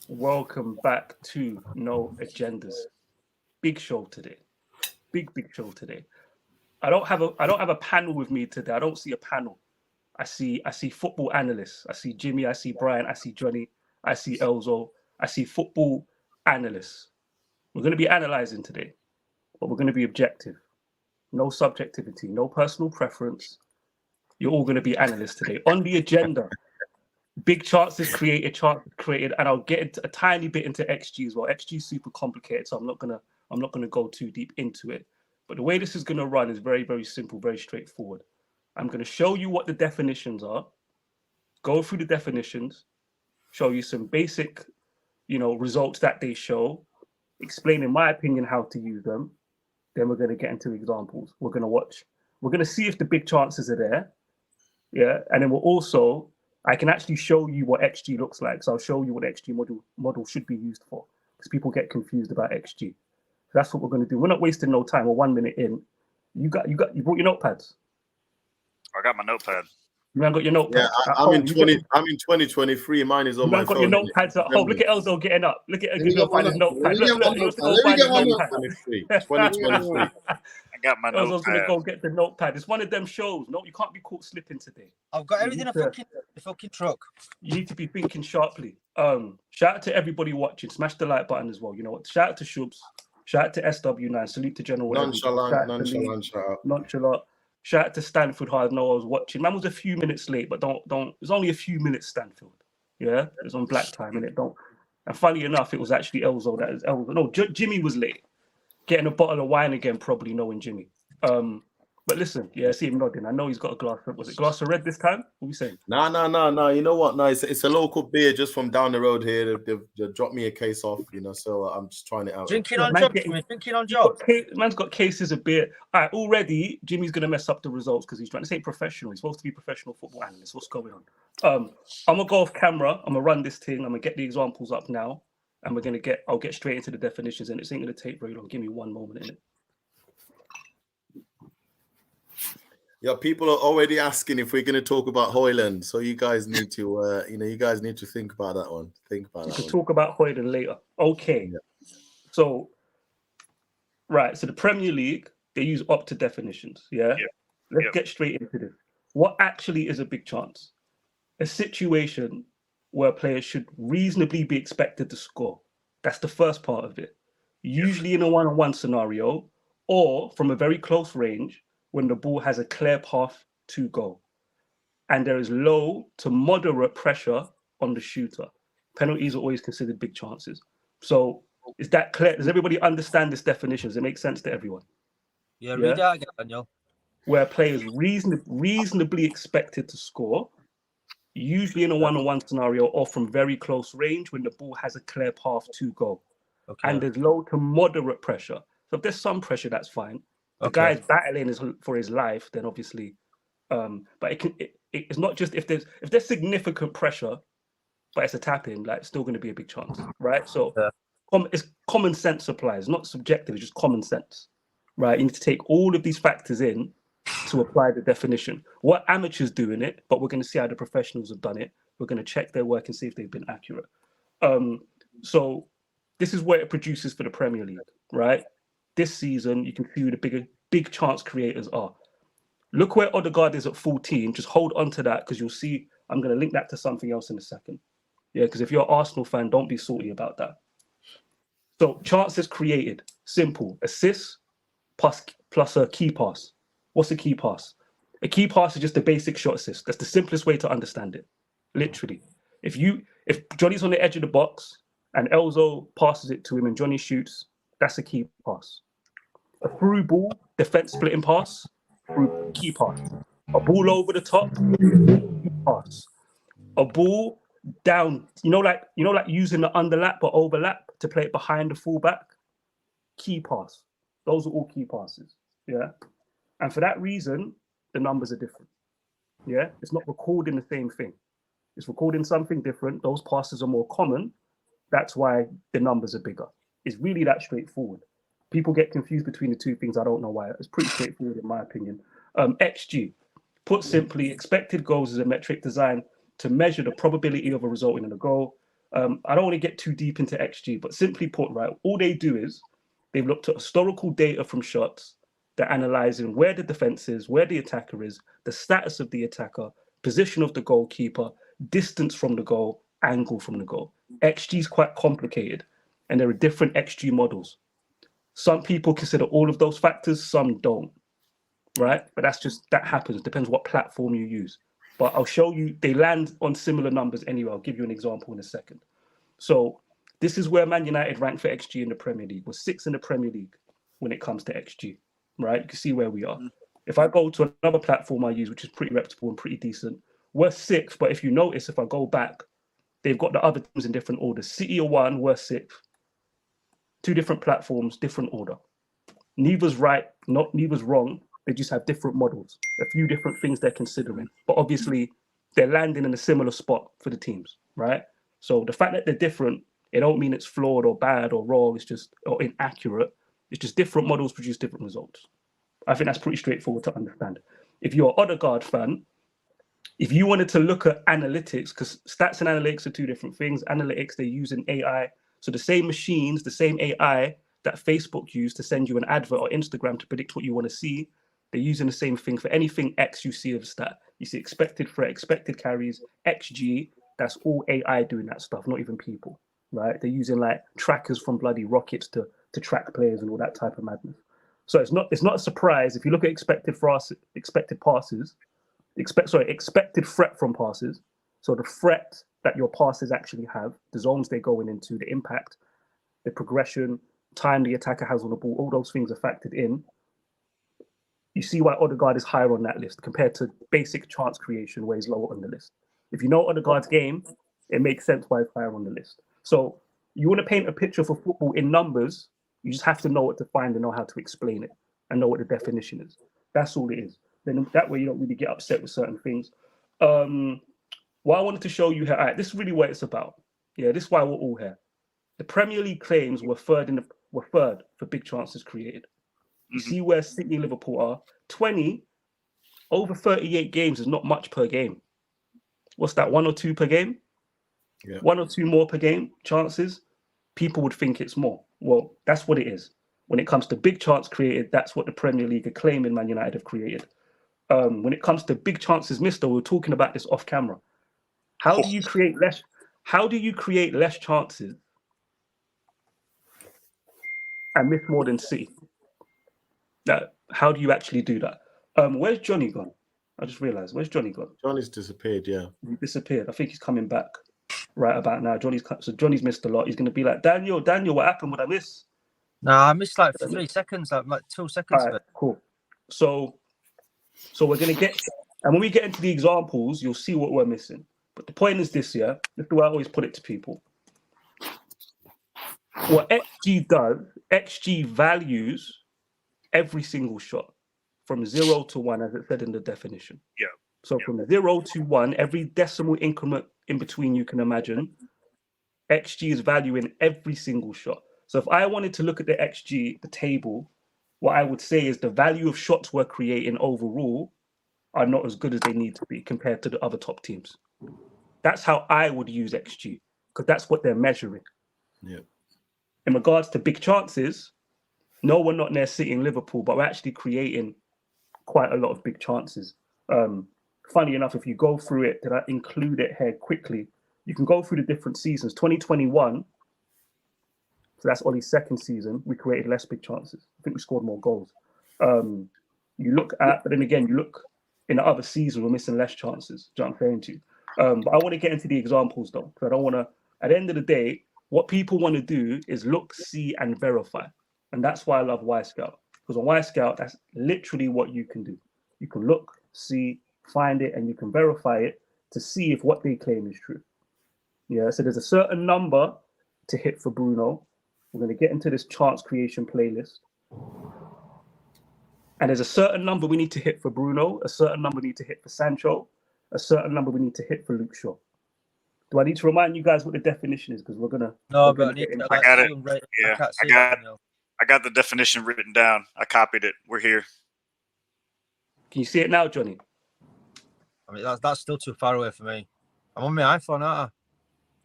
Welcome back to No Agendas. Big show today. Big show today. I don't have a panel with me today. I don't see a panel. I see football analysts. I see Jimmy, I see Brian, I see Johnny, I see Elzo, I see football analysts. We're going to be analyzing today, but we're going to be objective. No subjectivity, no personal preference. You're all going to be analysts today. On the agenda, big chances created, and I'll get into a tiny bit into XG as well. XG is super complicated, so I'm not gonna go too deep into it. But the way this is gonna run is very, very simple, very straightforward. I'm gonna show you what the definitions are, go through the definitions, show you some basic, results that they show, explain in my opinion how to use them. Then we're gonna get into examples. We're gonna watch. We're gonna see if the big chances are there. Yeah, and then we'll also I can actually show you what XG looks like. So I'll show you what the XG model should be used for because people get confused about XG. So that's what we're going to do. We're not wasting no time. We're 1 minute in. You brought your notepads. I got my notepad. You haven't got your notepad. Yeah, I'm in 2023. Mine is on my phone. You haven't got your notepads at home. Look at Elzo getting up. Look at his notepad. Let me get my notepad. 2023. I got my Elzo's notepad. gonna go get the notepad. It's one of them shows. No, you can't be caught slipping today. I've got everything in the fucking truck. You need to be thinking sharply. Shout out to everybody watching. Smash the like button as well. You know what? Shout out to Shubs. Shout out to SW9. Salute to General. Nonchalant. Shout out to Stanfield. How I know I was watching. Man was a few minutes late, but don't. It was only a few minutes. Stanfield. Yeah, it was on black time, and it don't. And funny enough, it was actually Elzo. That is Elzo. No, Jimmy was late, getting a bottle of wine again. Probably knowing Jimmy. But listen, yeah, I see him nodding. I know he's got a glass. Was it glass of red this time? What are we saying? No. You know what? No, it's a local beer just from down the road here. They've dropped me a case off, so I'm just trying it out. Drinking on job. Man's got cases of beer. All right, already, Jimmy's going to mess up the results because he's trying to say professional. He's supposed to be a professional football analyst. What's going on? I'm going to go off camera. I'm going to run this thing. I'm going to get the examples up now. And I'll get straight into the definitions. And it's ain't going to take very long. Give me 1 moment in it. Yeah, people are already asking if we're going to talk about Hoyland, so you guys need to, think about that one. Talk about Hoyland later. Okay. Yeah. So the Premier League, they use Opta definitions. Yeah. Let's get straight into this. What actually is a big chance? A situation where players should reasonably be expected to score. That's the first part of it. Usually in a one-on-one scenario, or from a very close range, when the ball has a clear path to goal and there is low to moderate pressure on the shooter. Penalties are always considered big chances. So is that clear? Does everybody understand this definition? Does it make sense to everyone? Yeah, read that again, Daniel. Where players reasonably expected to score, usually in a one-on-one scenario or from very close range when the ball has a clear path to goal. Okay. And there's low to moderate pressure. So if there's some pressure, that's fine. The guy's battling for his life, then obviously, but it's not just if there's significant pressure, but it's a tap in, like it's still going to be a big chance, right? So it's common sense applies, not subjective. It's just common sense, right? You need to take all of these factors in to apply the definition. What amateurs do in it, but we're going to see how the professionals have done it. We're going to check their work and see if they've been accurate. So this is what it produces for the Premier League, right? This season, you can see who the big chance creators are. Look where Odegaard is at 14. Just hold on to that because you'll see. I'm going to link that to something else in a second. Yeah, because if you're an Arsenal fan, don't be salty about that. So chances created, simple. Assists plus a key pass. What's a key pass? A key pass is just a basic shot assist. That's the simplest way to understand it. Literally. If Johnny's on the edge of the box and Elzo passes it to him and Johnny shoots, that's a key pass. A through ball, defense splitting pass, through key pass. A ball over the top, key pass. A ball down, like using the underlap or overlap to play it behind the fullback, key pass. Those are all key passes. Yeah. And for that reason, the numbers are different. Yeah. It's not recording the same thing. It's recording something different. Those passes are more common. That's why the numbers are bigger. It's really that straightforward. People get confused between the two things. I don't know why. It's pretty straightforward in my opinion. XG, put simply, expected goals is a metric designed to measure the probability of a result in a goal. I don't want to get too deep into XG, but simply put, right, all they do is they've looked at historical data from shots. They're analyzing where the defense is, where the attacker is, the status of the attacker, position of the goalkeeper, distance from the goal, angle from the goal. XG is quite complicated, and there are different XG models. Some people consider all of those factors, some don't, right? But that happens. Depends what platform you use. But I'll show you, they land on similar numbers anyway. I'll give you an example in a second. So this is where Man United rank for XG in the Premier League. We're 6th in the Premier League when it comes to XG, right? You can see where we are. If I go to another platform I use, which is pretty reputable and pretty decent, we're 6th. But if you notice, if I go back, they've got the other teams in different orders. City are 1, we're 6th. 2 different platforms, different order. Neither's right, neither's wrong. They just have different models, a few different things they're considering. But obviously, they're landing in a similar spot for the teams, right? So the fact that they're different, it don't mean it's flawed or bad or wrong. It's just or inaccurate. It's just different models produce different results. I think that's pretty straightforward to understand. If you're an Odegaard fan, if you wanted to look at analytics, because stats and analytics are 2 different things. Analytics, they're using AI. So the same machines, the same AI that Facebook used to send you an advert or Instagram to predict what you want to see, they're using the same thing for anything X you see of a stat. You see expected threat, expected carries, XG, that's all AI doing that stuff, not even people, right? They're using like trackers from bloody rockets to track players and all that type of madness. So it's not a surprise if you look at expected passes, expected threat from passes. So the threat that your passes actually have, the zones they're going into, the impact, the progression, time the attacker has on the ball, all those things are factored in. You see why Odegaard is higher on that list compared to basic chance creation, where he's lower on the list. If you know Odegaard's game, it makes sense why he's higher on the list. So you want to paint a picture for football in numbers, you just have to know what to find and know how to explain it and know what the definition is. That's all it is. Then that way you don't really get upset with certain things. What I wanted to show you here, this is really what it's about. Yeah, this is why we're all here. The Premier League claims were third for big chances created. You see where City and Liverpool are. 20 over 38 games is not much per game. What's that, 1 or 2 per game? Yeah. 1 or 2 more per game chances. People would think it's more. Well, that's what it is. When it comes to big chance created, that's what the Premier League are claiming Man United have created. When it comes to big chances missed, though, we're talking about this off camera. How do you create less chances and miss more than City? How do you actually do that? Where's Johnny gone? I just realized. Where's Johnny gone? Johnny's disappeared, yeah. He disappeared. I think he's coming back right about now. Johnny's missed a lot. He's going to be like, Daniel, what happened? What I miss? Nah, I missed like 3 seconds, like 2 seconds All of right, it. cool. So we're going to get, and when we get into the examples, you'll see what we're missing. But the point is this, yeah? This is the way I always put it to people. What XG does, XG values every single shot from 0 to 1, as it said in the definition. Yeah. So from 0 to 1, every decimal increment in between you can imagine, XG is valuing every single shot. So if I wanted to look at the XG, the table, what I would say is the value of shots we're creating overall are not as good as they need to be compared to the other top teams. That's how I would use XG, because that's what they're measuring. Yeah. In regards to big chances, no, we're not near City and Liverpool, but we're actually creating quite a lot of big chances. Funny enough, if you go through it, did I include it here quickly? You can go through the different seasons. 2021, so that's Ollie's second season, we created less big chances. I think we scored more goals. You look at, but then again, you look in the other season, we're missing less chances. Do you know what I'm saying to you? But I want to get into the examples though, because I don't want to, at the end of the day, what people want to do is look, see, and verify. And that's why I love Y Scout. Because on Y Scout, that's literally what you can do. You can look, see, find it, and you can verify it to see if what they claim is true. Yeah, so there's a certain number to hit for Bruno. We're going to get into this chance creation playlist. And there's a certain number we need to hit for Bruno, a certain number we need to hit for Sancho, a certain number we need to hit for Luke Shaw. Do I need to remind you guys what the definition is? Because we're gonna. No, we're but gonna I need get to. into I got it. Right. Yeah, I can't see I got that, it. Daniel. I got the definition written down. I copied it. We're here. Can you see it now, Johnny? I mean, that's still too far away for me. I'm on my iPhone, aren't I?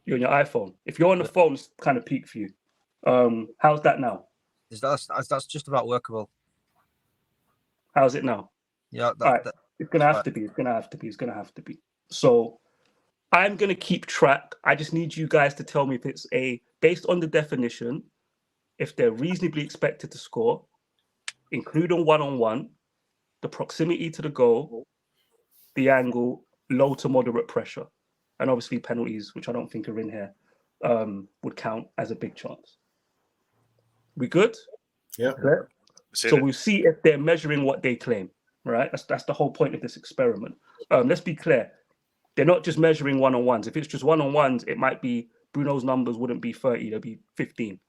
You're on your iPhone. If you're on the phone, it's kind of peak for you. How's that now? That's just about workable. How's it now? Yeah, All right. It's gonna have to be. It's gonna have to be. It's gonna have to be. So I'm gonna keep track. I just need you guys to tell me if it's based on the definition, if they're reasonably expected to score, including one-on-one, the proximity to the goal, the angle, low to moderate pressure, and obviously penalties, which I don't think are in here, would count as a big chance. We good? Yeah. Okay. So we'll see if they're measuring what they claim, right? That's the whole point of this experiment. Let's be clear. They're not just measuring one-on-ones. If it's just one-on-ones, it might be Bruno's numbers wouldn't be 30, they'll be 15.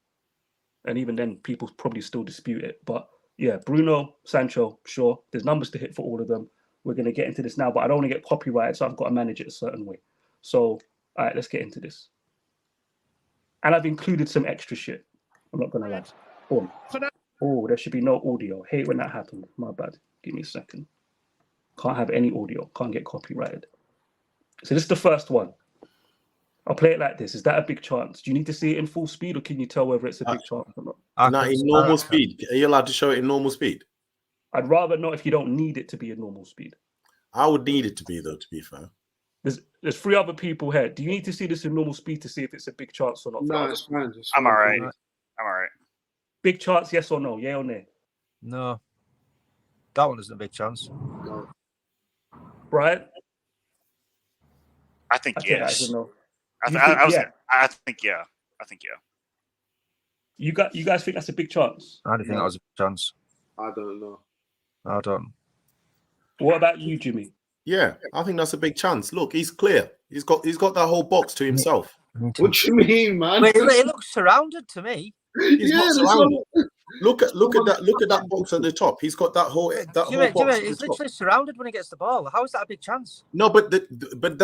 And even then, people probably still dispute it. But yeah, Bruno, Sancho, sure. There's numbers to hit for all of them. We're going to get into this now, but I don't want to get copyrighted, so I've got to manage it a certain way. So, all right, let's get into this. And I've included some extra shit. I'm not going to lie. Boom. Oh, there should be no audio. Hate when that happened. My bad. Give me a second. Can't have any audio. Can't get copyrighted. So this is the first one. I'll play it like this. Is that a big chance? Do you need to see it in full speed, or can you tell whether it's a big chance or not? No, in normal speed. Are you allowed to show it in normal speed? I'd rather not if you don't need it to be a normal speed. I would need it to be, though, to be fair. There's 3 other people here. Do you need to see this in normal speed to see if it's a big chance or not? No, it's fine. I'm all right. I'm all right. Big chance, yes or no? Yeah or nay? No. That one isn't a big chance. No. Brian? I think I take that yes. as a no. I think yeah. I think yeah. You guys think that's a big chance? I don't think that was a big chance. I don't know. I don't. What about you, Jimmy? Yeah, I think that's a big chance. Look, he's clear. He's got that whole box to himself. What do you mean, man? Wait, it looks surrounded to me. He's not that's surrounded. what- Look at that box at the top. He's got that whole Jimmy, box. at it's the top. literally surrounded when he gets the ball. How is that a big chance? No, but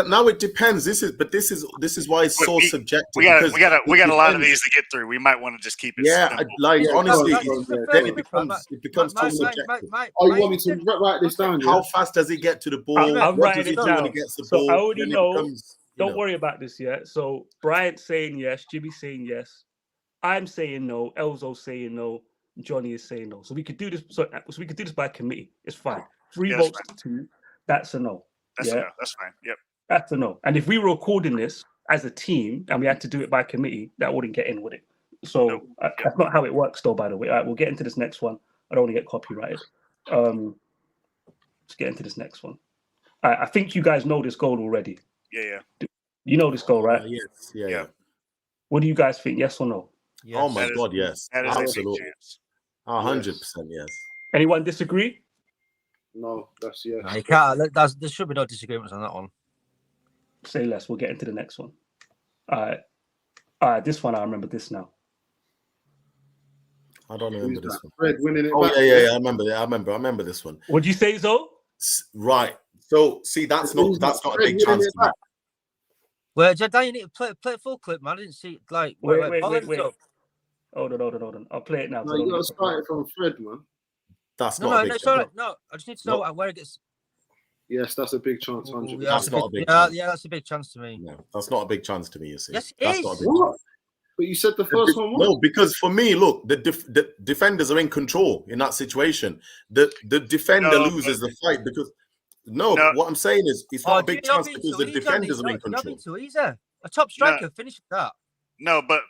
now it depends. This is why it's so subjective. We got a lot of these to get through. We might want to just keep it. Yeah, simple. honestly, no, then it becomes too subjective. Oh, you want me to write this down? How fast does he get to the ball? I'm What writing does he it do down. when he gets the So ball? I already Then it know. becomes, Don't worry about this yet. So Brian's saying yes, Jimmy's saying yes, I'm saying no, Elzo's saying no, Johnny is saying no. So we could do this. So we could do this by committee. It's fine. 3 Yeah, votes that's to 2. That's a no. That's yeah, no, that's fine. Yep. that's a no. And if we were recording this as a team and we had to do it by committee, that wouldn't get in, would it? So Nope. that's not how it works, though. By the way, all right, we'll get into this next one. I don't want to get copyrighted. Let's get into this next one. I think you guys know this goal already. Yeah. You know this goal, right? yes, yeah. What do you guys think? Yes or no? Yes. Oh my That is- God, yes, That is a big absolutely, chance. 100%, yes. Anyone disagree? No, that's yes. No, you can't. There should be no disagreements on that one. Say less. We'll get into the next one. All right. This one, I remember this now. I don't remember this one. Fred winning it Oh back. yeah. I remember this one. What'd you say, Zo? Right. So see, that's not a big chance to me. Well, Dan, you need to play a full clip, man. I didn't see Wait. Hold on. I'll play it now. No, you got to start it from Fred, man. That's No, not a big it's chance. all right. No, I just need to know No. where it gets. Yes, that's a big chance. 100%. Yeah, That's not a big yeah, chance. yeah, that's a big chance to me. No, that's not a big chance to me. You see, Yes, it that's is. not a big What? chance. But you said the first one. No, because for me, look, the defenders are in control in that situation. The defender No, loses the fight because no, No. What I'm saying is it's not a big Jimmy, you're chance being because too the easy, defenders are in You're being control. too easy. A top striker finished that. No, but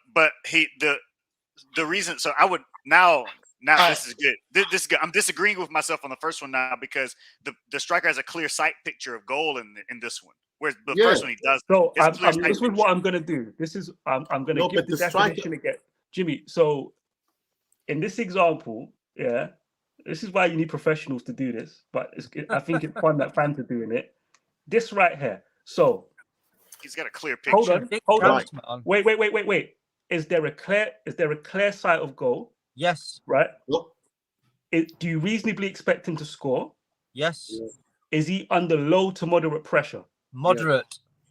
the reason. So I would now this is good. This is good. I'm disagreeing with myself on the first one now because the striker has a clear sight picture of goal in this one, whereas the first one he does. So It's a clear sight this is what picture. I'm gonna do. This is I'm gonna No, give but the the striker- definition again, Jimmy. So in this example, yeah, this is why you need professionals to do this. But I think it's fun that fans are doing it. This right here. So He's got a clear picture. hold on. Big Hold on. chance, man. Wait. Is there a clear sight of goal? Yes. Right. Look, Do you reasonably expect him to score? Yes. Yeah. Is he under low to moderate pressure? Moderate.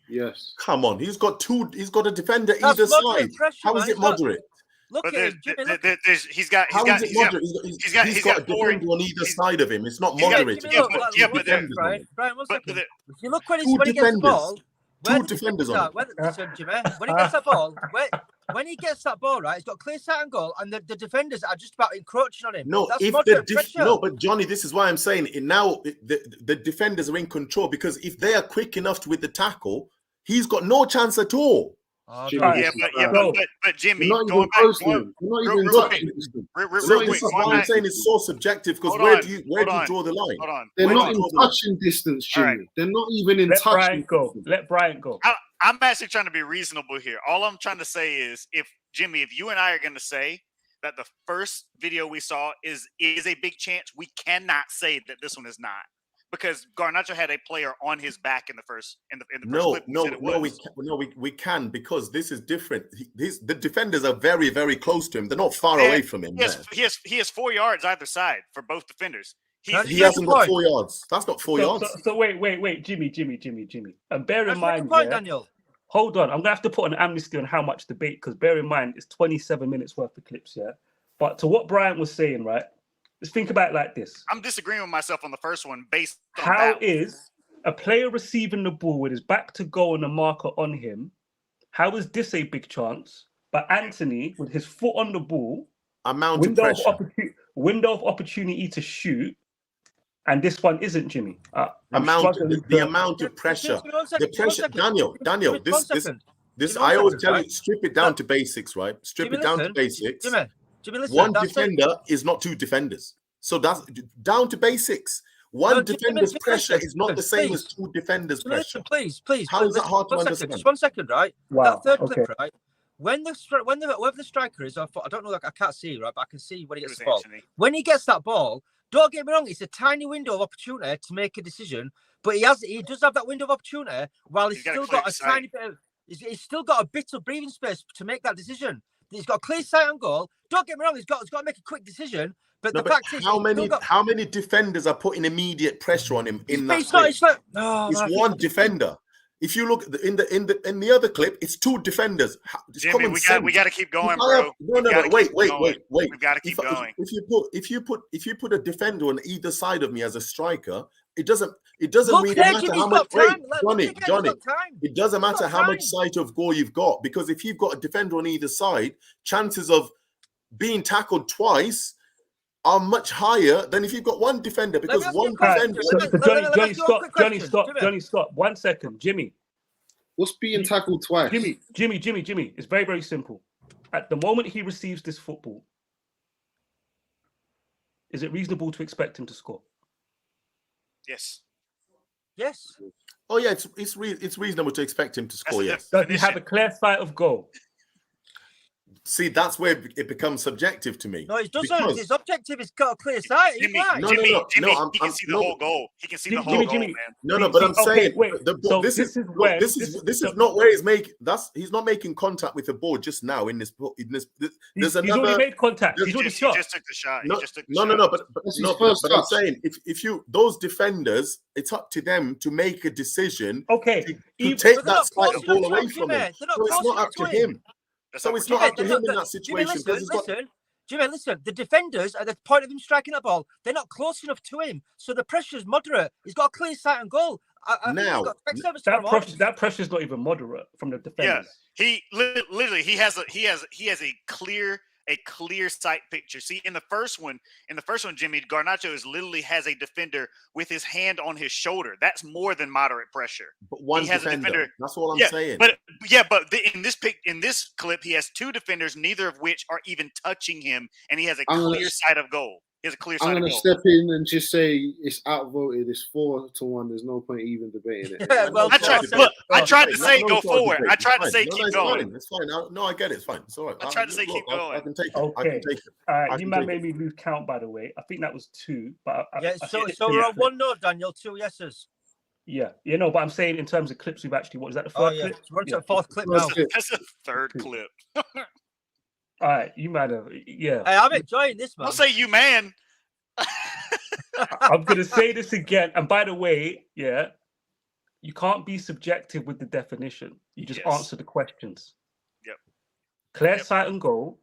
Yes. come on, he's got a defender That's either moderate side. pressure, How is man. it It's not- moderate? Look But at him, Jimmy. Look. he's got How is it moderate? He's got a four- defender on either side of him. It's not he's got- moderate. Jimmy, It's look, got yeah, two but defenders on Brian, him. Brian, one but second. the- If you look when Two he gets the defenders. ball, Two defenders on it. Listen, Jimmy, when he gets that ball, when he gets that ball, right, he's got clear sight and goal, and the defenders are just about encroaching on him. No, that's if moderate pressure. no, but Johnny, this is why I'm saying it now. The defenders are in control because if they are quick enough with the tackle, he's got no chance at all. Oh, Jimmy, But Jimmy, You're not going even back, close to going, him. You're not real- even real touching quick. him. real So quick, this is going why I'm back, saying it's so subjective because Hold where on, do you hold draw the line? hold on. They're Where not do in you draw the line? touching distance, Jimmy. All right. They're not even in Let Bryant touching go. distance. Let Bryant go. I'm actually trying to be reasonable here. All I'm trying to say is, if you and I are going to say that the first video we saw is a big chance, we cannot say that this one is not, because Garnacho had a player on his back in the first clip. We can, because this is different. The defenders are very, very close to him. They're not far away from him. He has 4 yards either side for both defenders. He hasn't got 4 yards. That's not 4 yards. So wait, Jimmy. And bear in mind, point, Daniel. Hold on, I'm gonna have to put an amnesty on how much debate, because bear in mind it's 27 minutes worth of clips, yeah. But to what Bryant was saying, right? Let's think about it like this. I'm disagreeing with myself on the first one based on How that. is a player receiving the ball with his back to goal and a marker on him? How is this a big chance? But Anthony, with his foot on the ball, window of opportunity to shoot, and this one isn't, Jimmy. The amount of pressure, the pressure. Daniel, this I always tell you, strip it down to basics, right? Strip it down to basics. Jimmy, listen, one defender is not two defenders, so that's down to basics. One defender's pressure is not the same as two defenders' pressure. Please. How is that hard to understand? Just 1 second, right? Wow. That third clip, right? Whoever the striker is, I don't know, like I can't see, right? But I can see when he gets the ball. When he gets that ball, don't get me wrong, it's a tiny window of opportunity to make a decision, but he does have that window of opportunity while he's still got a tiny bit of, he's still got a bit of breathing space to make that decision. He's got a clear sight on goal. Don't get me wrong, he's got to make a quick decision. But the fact is, how many defenders are putting immediate pressure on him in that? It's one defender. If you look in the other clip, it's two defenders. Jimmy, we got to keep going, bro. Wait. We've got to keep going. If you put a defender on either side of me as a striker, it doesn't really matter how much. Johnny, it doesn't matter how much sight of goal you've got, because if you've got a defender on either side, chances of being tackled twice are much higher than if you've got one defender, because one defender. Johnny, stop. 1 second, Jimmy. What's being tackled twice? Jimmy. It's very, very simple. At the moment he receives this football, is it reasonable to expect him to score? Yes. Oh yeah, it's reasonable to expect him to score. Yes. Does he have a clear sight of goal? See, that's where it becomes subjective to me. No, it doesn't. It's objective. It's got a clear sight. Jimmy, he can see the whole goal. He can see the whole goal, man. No, but I'm saying this is not where he's making. He's not making contact with the ball just now in this. He's already made contact. He's already shot. He just took the shot. But I'm saying if those defenders, it's up to them to make a decision. Okay, to take that slight of ball away from him. So it's not up to him. So it's not up to him in that situation. Jimmy, listen. The defenders, at the point of him striking that ball, they're not close enough to him, so the pressure's moderate. He's got a clear sight and goal. That pressure's not even moderate from the defenders. Yeah, he literally he has a clear sight picture. See, in the first one, Jimmy, Garnacho literally has a defender with his hand on his shoulder. That's more than moderate pressure. But one defender. That's all I'm saying. But in this clip, he has two defenders, neither of which are even touching him, and he has a clear sight of goal. I'm going to step in and just say it's outvoted. It's 4-1. There's no point even debating it. I tried to say go forward. I tried to say keep going. It's fine. No, I get it. It's fine. It's all right. I tried to say keep going. I can take it. Okay. All right. You might made me lose count, by the way. I think that was 2. But so we're on 1-0, Daniel. 2 yeses. Yeah, but I'm saying in terms of clips, we've actually, what is that, the third clip? We're on to the 4th clip now. That's the 3rd clip. All right, you might have, Hey, I'm enjoying this, man. Don't say you, man. I'm going to say this again. And by the way, you can't be subjective with the definition. You just answer the questions. Yep. Clear sight and goal.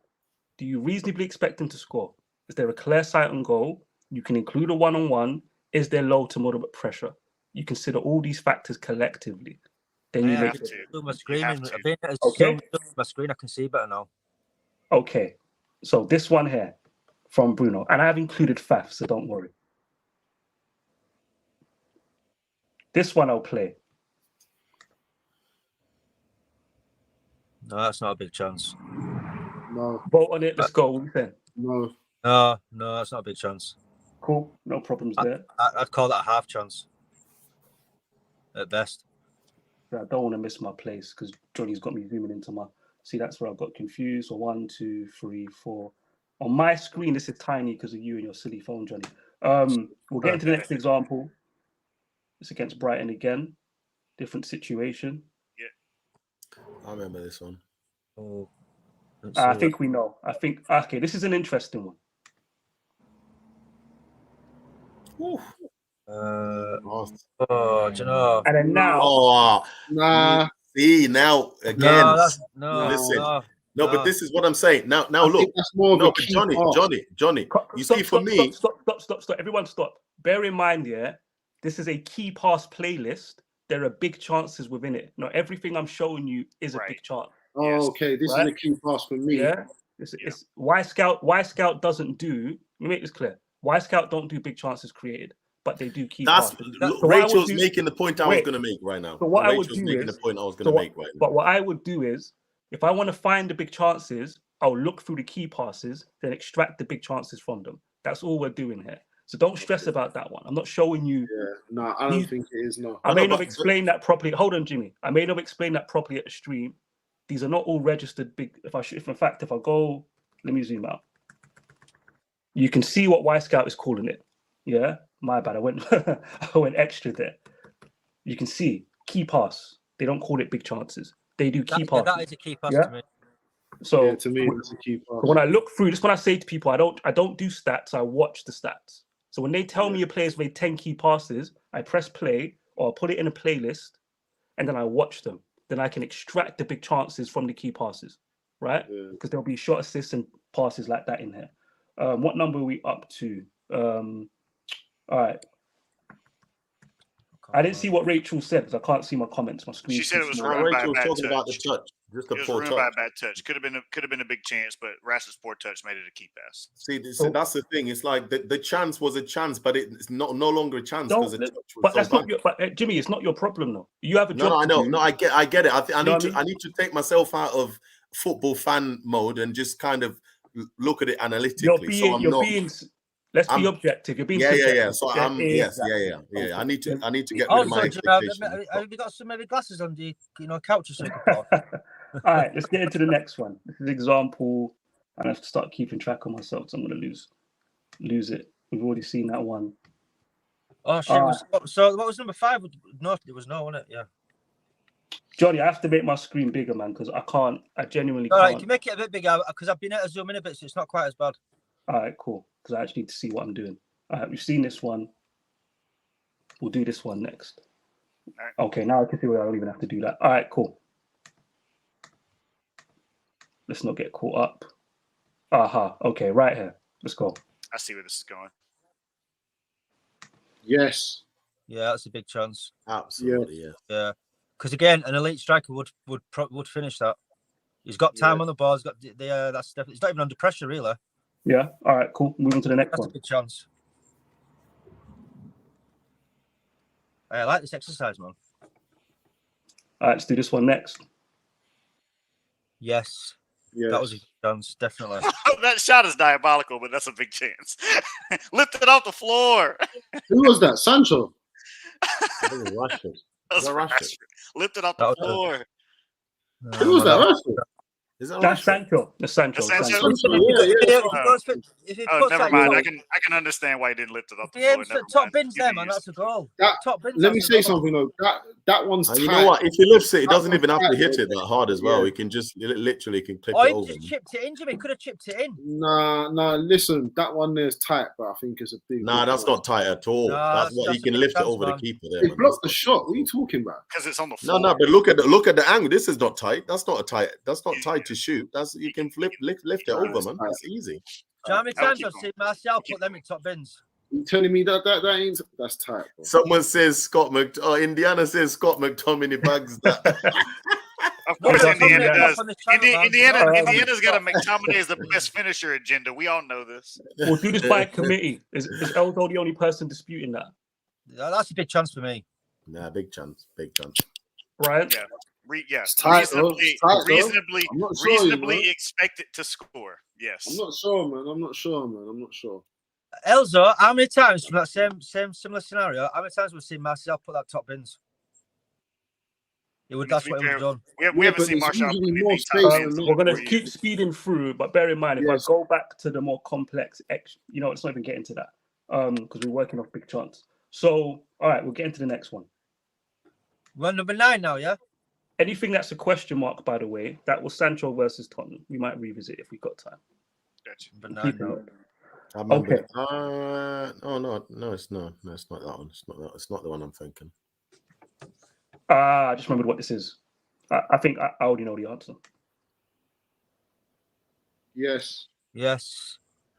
Do you reasonably expect him to score? Is there a clear sight and goal? You can include a one-on-one. Is there low to moderate pressure? You consider all these factors collectively. Then you make have it. to. My screen. Okay. My screen. I can see better now. Okay. So this one here from Bruno, and I've included Faf, so don't worry. This one I'll play. No, that's not a big chance. No. Vote on it. Let's go. What do you think? No. No, that's not a big chance. Cool. No problems there. I'd call that a half chance at best. I don't want to miss my place because Johnny's got me zooming into my. See, that's where I got confused. So 1, 2, 3, 4. On my screen, this is tiny because of you and your silly phone, Johnny. We'll get into the next example. It's against Brighton again. Different situation. I remember this one. Oh, I think we know. Okay, this is an interesting one. Do you know? And then now. Oh, nah. See, now again. No, but this is what I'm saying. Now look. That's more of a Johnny. You see, for me. Stop. Everyone stop. Bear in mind, yeah, this is a key pass playlist. There are big chances within it. Not everything I'm showing you is a big chance. Oh, okay. This is a key pass for me. Yeah. It's Y Scout doesn't do. Let me make this clear. Y Scout don't do big chances created, but they do key passes. Rachel's making the point I was going to make right now. So what Rachel's I would do making is, the point I was going to make right now. But what I would do is, if I want to find the big chances, I'll look through the key passes, then extract the big chances from them. That's all we're doing here. So don't stress about that one. I'm not showing you. Yeah, no, I don't think it is. No, I may not have explained that properly. Hold on, Jimmy. I may not have explained that properly at the stream. These are not all registered big. If I go, let me zoom out. You can see what Y Scout is calling it. Yeah, my bad. I went extra there. You can see key pass. They don't call it big chances. They do key pass. That is a key pass to me. So to me, it's a key pass. So when I look through this, when I say to people, I don't do stats. I watch the stats. So when they tell me a player's made 10 key passes, I press play or I put it in a playlist, and then I watch them. Then I can extract the big chances from the key passes, right? Because there'll be shot assists and passes like that in here. What number are we up to? All right. I didn't see what Rachel said because I can't see my comments. My screen. She said it was ruined by a bad touch. Just a poor touch. By a bad touch. Could have been a big chance, but Rass's poor touch made it a key pass. See, that's the thing. It's like the chance was a chance, but it's no longer a chance because the touch was but that's not your. But Jimmy, it's not your problem, though. You have a job. No, I know. No, I get it. I need to take myself out of football fan mode and just kind of look at it analytically. Let's be objective. You're being subjective. Yeah. So I need to get rid of my expectations. Have you got some maybe glasses on the couch or something? All right, let's get into the next one. This is example, and I have to start keeping track of myself, so I'm going to lose it. We've already seen that one. Oh shit! So what was number 5? No, it was no, wasn't it? Yeah. Johnny, I have to make my screen bigger, man, because I can't. I genuinely can't. All right, you can make it a bit bigger because I've been able to zoom in a bit, so it's not quite as bad. All right, cool. Because I actually need to see what I'm doing. All right, we've seen this one. We'll do this one next. Right. Okay, now I can see where I don't even have to do that. All right, cool. Let's not get caught up. Aha. Okay, right here. Let's go. I see where this is going. Yes. Yeah, that's a big chance. Absolutely. Yeah. Because again, an elite striker would finish that. He's got time on the ball. He's got that's definitely. He's not even under pressure, really. Yeah. All right. Cool. Move on to the next one. That's a big chance. I like this exercise, man. All right. Let's do this one next. Yes. That was a good chance, definitely. That shot is diabolical, but that's a big chance. Lift it off the floor. Who was that? Sancho. Rashford. Rashford. Lift it off the floor. Who was that? Rashford. That's Sancho. That's Sancho. Never mind. I can understand why he didn't lift it up the floor. Top bins there, man. That's a goal. Let me say something though. That one's tight. You know what? If he lifts it, he doesn't even have to hit it that hard as well. He can just literally clip it over. He just chipped it in, Jimmy. Could have chipped it in. Nah. Listen, that one there's tight, but I think it's a big. Nah, that's not tight at all. That's what he can lift it over the keeper there. He blocked the shot. What are you talking about? Because it's on the floor. No, but look at the angle. This is not tight. That's not tight to shoot. That's you can lift it over, man. That's easy. Do you know how many times I've seen Martial put them in top bins? You telling me that ain't that's tight, bro. Someone says Indiana says Scott McTominay bags that. Of course, Indiana does. Indiana's got a McTominay as the best finisher agenda. We all know this. We'll do this by committee. Is Eldo the only person disputing that? That's a big chance for me. Nah, big chance. Right? Yeah. Reasonably expect it to score. Yes. I'm not sure, man. I'm not sure. Elzo, how many times from that same similar scenario? How many times we've seen Martial put that top bins? That's what he would have done. We haven't seen Martial. We're going to keep speeding through, but bear in mind, if I go back to the more complex, it's not even getting to that because we're working off big chance. So, all right, we'll get into the next one. We're number 9 now, yeah? Anything that's a question mark, by the way, that was Sancho versus Tottenham. We might revisit if we've got time. Gotcha. Number 9 now. Okay. No, it's not. No, it's not that one. It's not the one I'm thinking. I just remembered what this is. I think I already know the answer. Yes.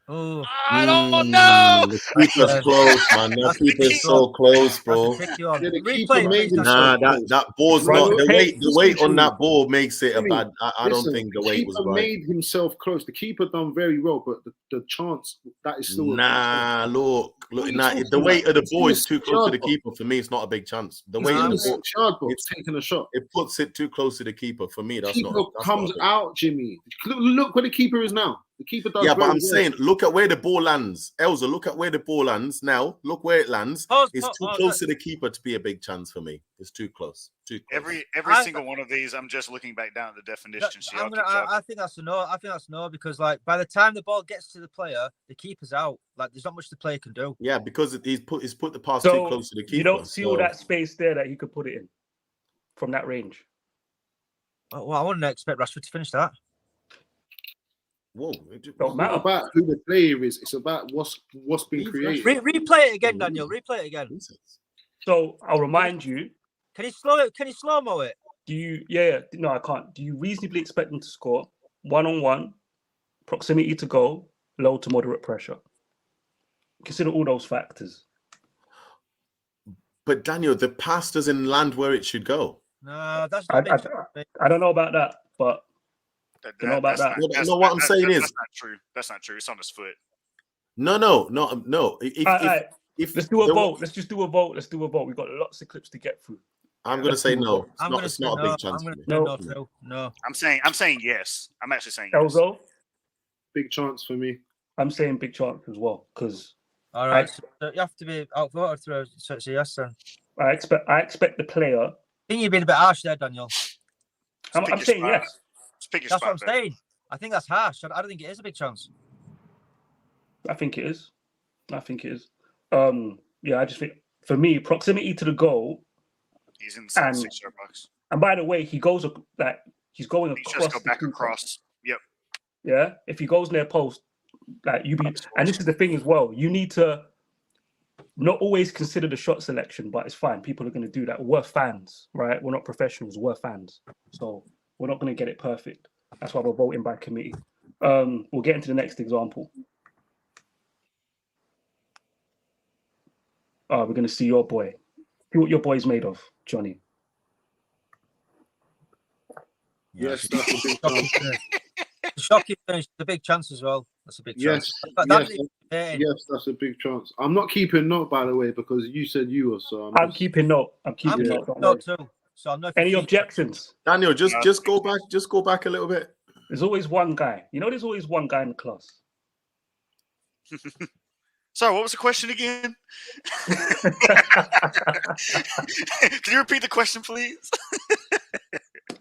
Oh, I don't know. The keeper's close, man. The keeper's so close, bro. That ball's not the weight on that ball makes it a bad. I don't think the weight was right. The keeper made himself close. The keeper done very well, but the chance that is still. Look. The weight of the ball is too close to the keeper. For me, it's not a big chance. The weight of the ball, it's taking a shot. It puts it too close to the keeper. For me, that's keeper not. Comes out, Jimmy. Look where the keeper is now. The keeper does. Yeah, but I'm saying, look at where the ball lands. Elza, look at where the ball lands. Now, look where it lands. It's too close to the keeper to be a big chance for me. It's too close. Every single one of these, I'm just looking back down at the definition. I think that's a no. I think that's no because by the time the ball gets to the player, the keeper's out. There's not much the player can do. Yeah, because he's put the pass too close to the keeper. You don't see all that space there that he could put it in from that range. Well, I wouldn't expect Rashford to finish that. Whoa! It's not about who the player is. It's about what's been created. Replay it again, Daniel. Replay it again. So I'll remind you. Can you slow-mo it? Do you? Yeah. No, I can't. Do you reasonably expect them to score 1-on-1, proximity to goal, low to moderate pressure? Consider all those factors. But Daniel, the pass doesn't land where it should go. No, that's not I don't know about that, but. What I'm saying is that's not true. That's not true. It's on his foot. No. If let's do a vote. Let's just do a vote. We've got lots of clips to get through. I'm going to say no. It's not a big chance. No. I'm saying yes. I'm actually saying Elzo? yes. Big chance for me. I'm saying big chance as well because. All right, so you have to be outvoted through. So it's a yes then. I expect the player. I think you've been a bit harsh there, Daniel. I'm saying yes. That's what I'm saying. I think that's harsh. I don't think it is a big chance. I think it is. Yeah, I just think for me, proximity to the goal. He's in the 6-yard box. And by the way, he's going across. Just go back across. Yep. Yeah. If he goes near post, and this is the thing as well. You need to not always consider the shot selection, but it's fine. People are going to do that. We're fans, right? We're not professionals. We're fans. So we're not going to get it perfect. That's why we're voting by committee. We'll get into the next example. We're going to see your boy. See what your boy's made of, Johnny. Yes, that's a big chance. Shocking finish. The big chance as well. That's a big chance. Yes, that's a big chance. I'm not keeping note, by the way, because you said you were. So I'm keeping note. I'm keeping note too. So I'm not. Any objections? Daniel, just go back. Just go back a little bit. There's always one guy. There's always one guy in the class. Sorry, what was the question again? Can you repeat the question, please?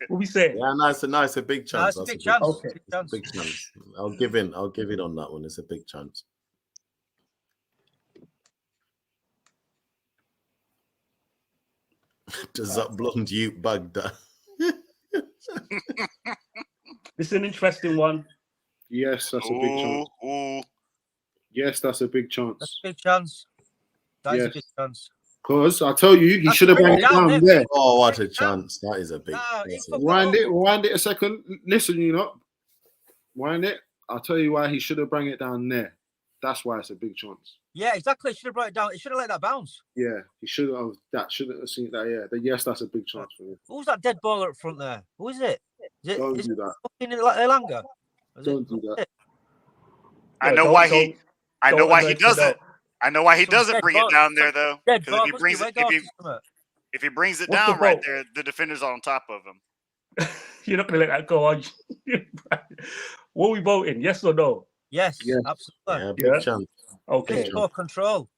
What we saying? Yeah, no, it's a big chance. No, it's a big chance. Okay. Big chance. I'll give in on that one. It's a big chance. Does that blonde you bag that? This is an interesting one. Yes, that's a big chance. Yes, that's a big chance. That's a big chance. That is a big chance. Because I tell you, he should have brought it down there. Oh, what a chance. That is a big Wind it a second. Listen, wind it. I'll tell you why he should have brought it down there. That's why it's a big chance. Yeah, exactly. Should have brought it down. It should have let that bounce. Yeah, he should have. That shouldn't have seen that. Yeah, yes, that's a big chance for him. Who's that dead baller up front there? Who is it? Don't do that. Elanga? Don't do that. I know why he. I know why he doesn't. I know why he doesn't bring it down there though. Because if he brings it, if he brings it down right there, the defender's on top of him. You're not gonna let that go, are you? What are we voting? Yes or no? Yes, absolutely. Yeah, big chance. Okay. More control.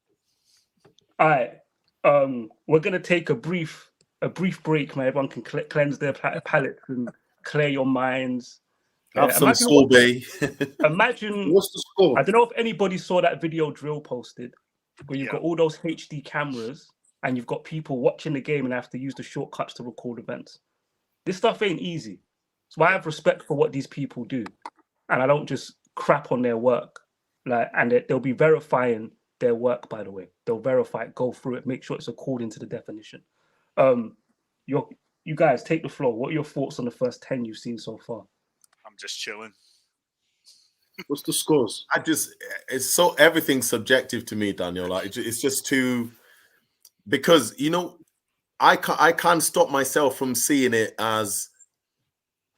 All right. We're gonna take a brief break, man. Everyone can cleanse their palates and clear your minds. Have some sorbet. Imagine. What's the score? I don't know if anybody saw that video Drill posted, where you've got all those HD cameras and you've got people watching the game and have to use the shortcuts to record events. This stuff ain't easy. So I have respect for what these people do, and I don't just crap on their work. And they'll be verifying their work, by the way. They'll verify it, go through it, make sure it's according to the definition. You guys take the floor. What are your thoughts on the first 10 you've seen so far? I'm just chilling. What's the scores? Everything's subjective to me, Daniel. Like it's just too, because I can't stop myself from seeing it as,